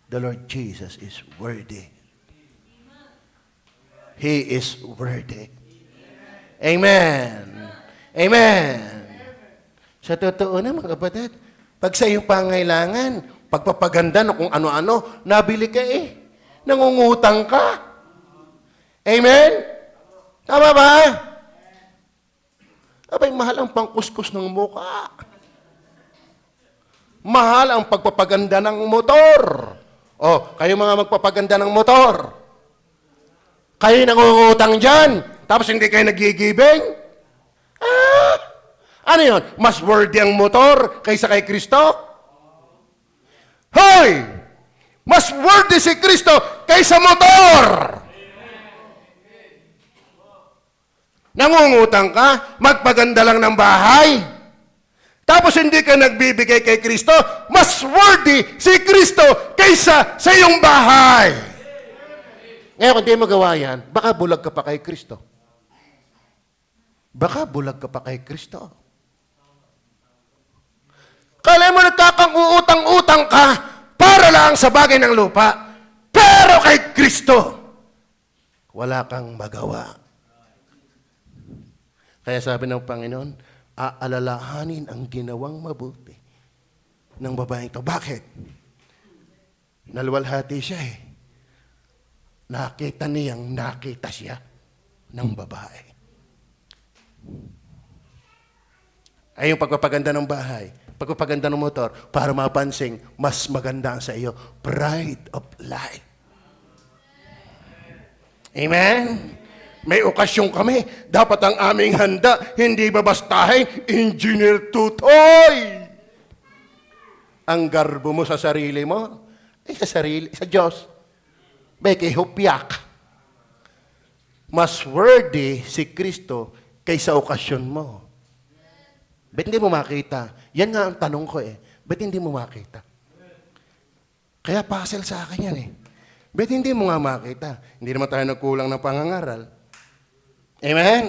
Speaker 1: the Lord Jesus is worthy. He is worthy. Amen. Amen. Sa totoo na, mga kapatid, pag sa iyong pangailangan, pagpapaganda no kung ano-ano, nabili ka eh. Nangungutang ka. Amen? Tama ba? Abay, mahal ang pangkuskus ng mukha. Mahal ang pagpapaganda ng motor. O, kayo mga magpapaganda ng motor. Kayo nangungutang dyan, tapos hindi kayo nagigibing? Ano yun? Mas worthy ang motor kaysa kay Kristo? Hoy! Mas worthy si Kristo kaysa motor. Nangungutang ka, magpaganda lang ng bahay. Tapos hindi ka nagbibigay kay Kristo, mas worthy si Kristo kaysa sa iyong bahay. Ngayon, kung di magawa yan, baka bulag ka pa kay Kristo. Baka bulag ka pa kay Kristo. Kala mo nagkakang-utang-utang ka, para lang sa bagay ng lupa. Pero kay Kristo, wala kang magawa. Kaya sabi ng Panginoon, aalalahanin ang ginawang mabuti ng babaeng ito. Bakit? Naluwalhati siya eh. Nakita niyang nakita siya ng babae. Ay yung pagpapaganda ng bahay, pagpapaganda ng motor, para mapansing, mas maganda ang sa iyo. Pride of life. Amen? May okasyon kami. Dapat ang aming handa, hindi babastahin, Engineer Tutoy. Ang garbo mo sa sarili mo, sa Diyos. Beke, hupyak. Mas worthy si Kristo kaysa okasyon mo. Ba't hindi mo makita? Yan nga ang tanong ko eh. Ba't hindi mo makita? Kaya puzzle sa akin yan eh. Ba't hindi mo nga makita? Hindi naman tayo nagkulang ng pangangaral. Amen?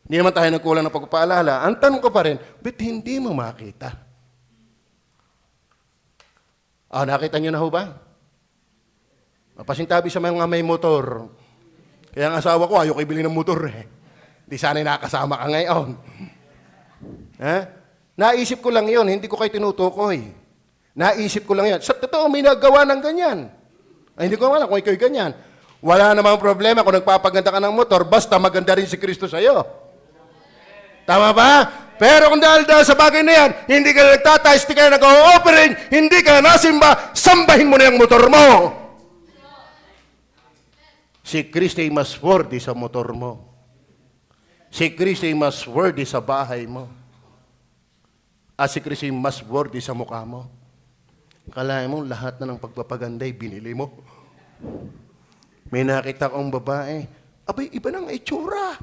Speaker 1: Hindi naman tayo nagkulang ng pagpapaalala. Ang tanong ko pa rin, ba't hindi mo makita? Nakita nyo na ho ba? Mapasintabi sa mga may motor. Kaya ang asawa ko, ayaw ibili ng motor eh. Di sana'y nakasama ka ngayon. Naisip ko lang yon, hindi ko kayo tinutukoy. Naisip ko lang yan. Sa totoo, may nagawa ng ganyan. Ay, hindi ko alam kung ikaw'y ganyan. Wala namang problema kung nagpapaganda ka ng motor, basta maganda rin si Kristo sa'yo. Tama ba? Pero kung dahil sa bagay na yan, hindi ka nagtatayos, hindi ka nag-o-offering, hindi ka nasimba, sambahin mo na yung motor mo. Si Kristo ay mas worthy sa motor mo. Si Kristo ay mas worthy sa bahay mo. At si Kristo ay mas worthy sa mukha mo. Kalahin mo, lahat na ng pagpapaganday, binili mo. May nakita kong babae, abay, iba nang itsura.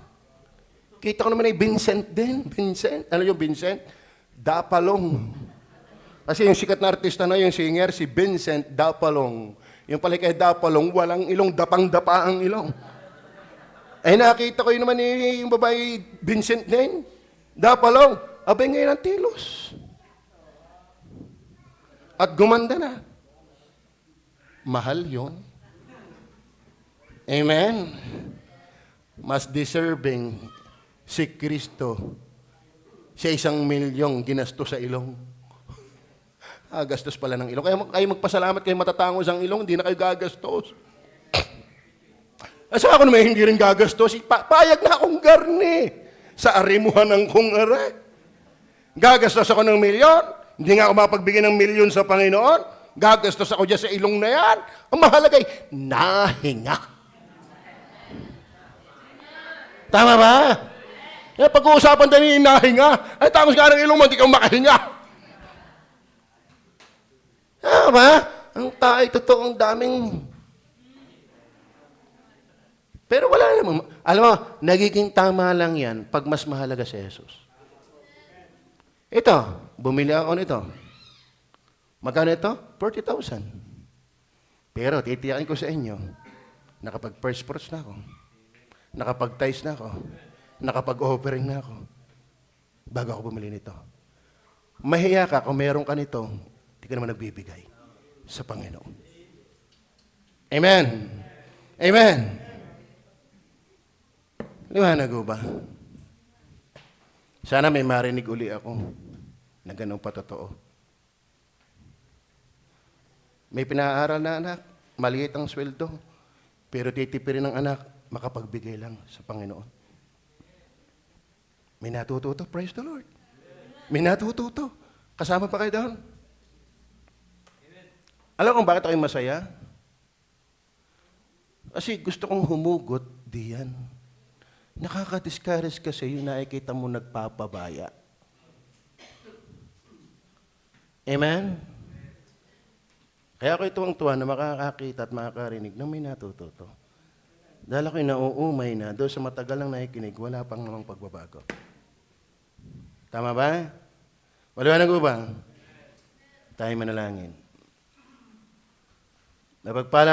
Speaker 1: Kita ko naman ay Vincent din. Vincent. Ano yung Vincent? Dapalong. Kasi yung sikat na artista na yung singer, si Vincent Dapalong. Yung pala kay Dapalong, walang ilong, dapang-dapa ang ilong. Ay nakita ko yun naman yung babae, Vincent din. Dapalong. Abay ngayon ang tilos. At gumanda na. Mahal yun. Amen? Mas deserving si Kristo sa 1,000,000 ginasto sa ilong. Gastos pala ng ilong. Kaya kayo magpasalamat kayo matatangos ang ilong, hindi na kayo gagastos. Asa ako naman hindi rin gagastos, payag na akong garni. sa arimuhan ng kung are. Gagastos ako ng milyon, hindi nga ako mapagbigay ng milyon sa Panginoon, gagastos ako dyan sa ilong na yan. Ang mahalagay, nahinga. Tama ba? Pag-uusapan tayo yung nahinga, ay tangos nga ng ilong mo, hindi ka makahinga. Tama ba? Ang tayo, totoong daming... Pero wala naman. Alam mo, nagiging tama lang yan pag mas mahalaga si Jesus. Ito, bumili ako nito. Magkano ito? 40,000. Pero titiyakin ko sa inyo, nakapag-first fruits na ako. Nakapag-tithes na ako. Nakapag-offering na ako. Bago ako bumili nito. Mahiya ka kung meron ka nito, hindi ka naman nagbibigay sa Panginoon. Amen. Amen. Liwanag ba? Sana may marinig uli ako na ganun pa totoo. May pinaaral na anak, maliit ang sweldo, pero titipirin ng anak, makapagbigay lang sa Panginoon. May natututo, praise the Lord. May natututo. Kasama pa kayo doon? Alam kung bakit ako masaya? Kasi gusto kong humugot diyan. Nakaka-discourage kasi yung nakikita mo nagpapabaya. Amen? Kaya ako tuwang-tuwa na makakakita at makakarinig na may natututo. Dahil ako'y nauumay na, doon sa matagal lang nakikinig, wala pang namang pagbabago. Tama ba? Wala na ba? Tayo manalangin. Napagpala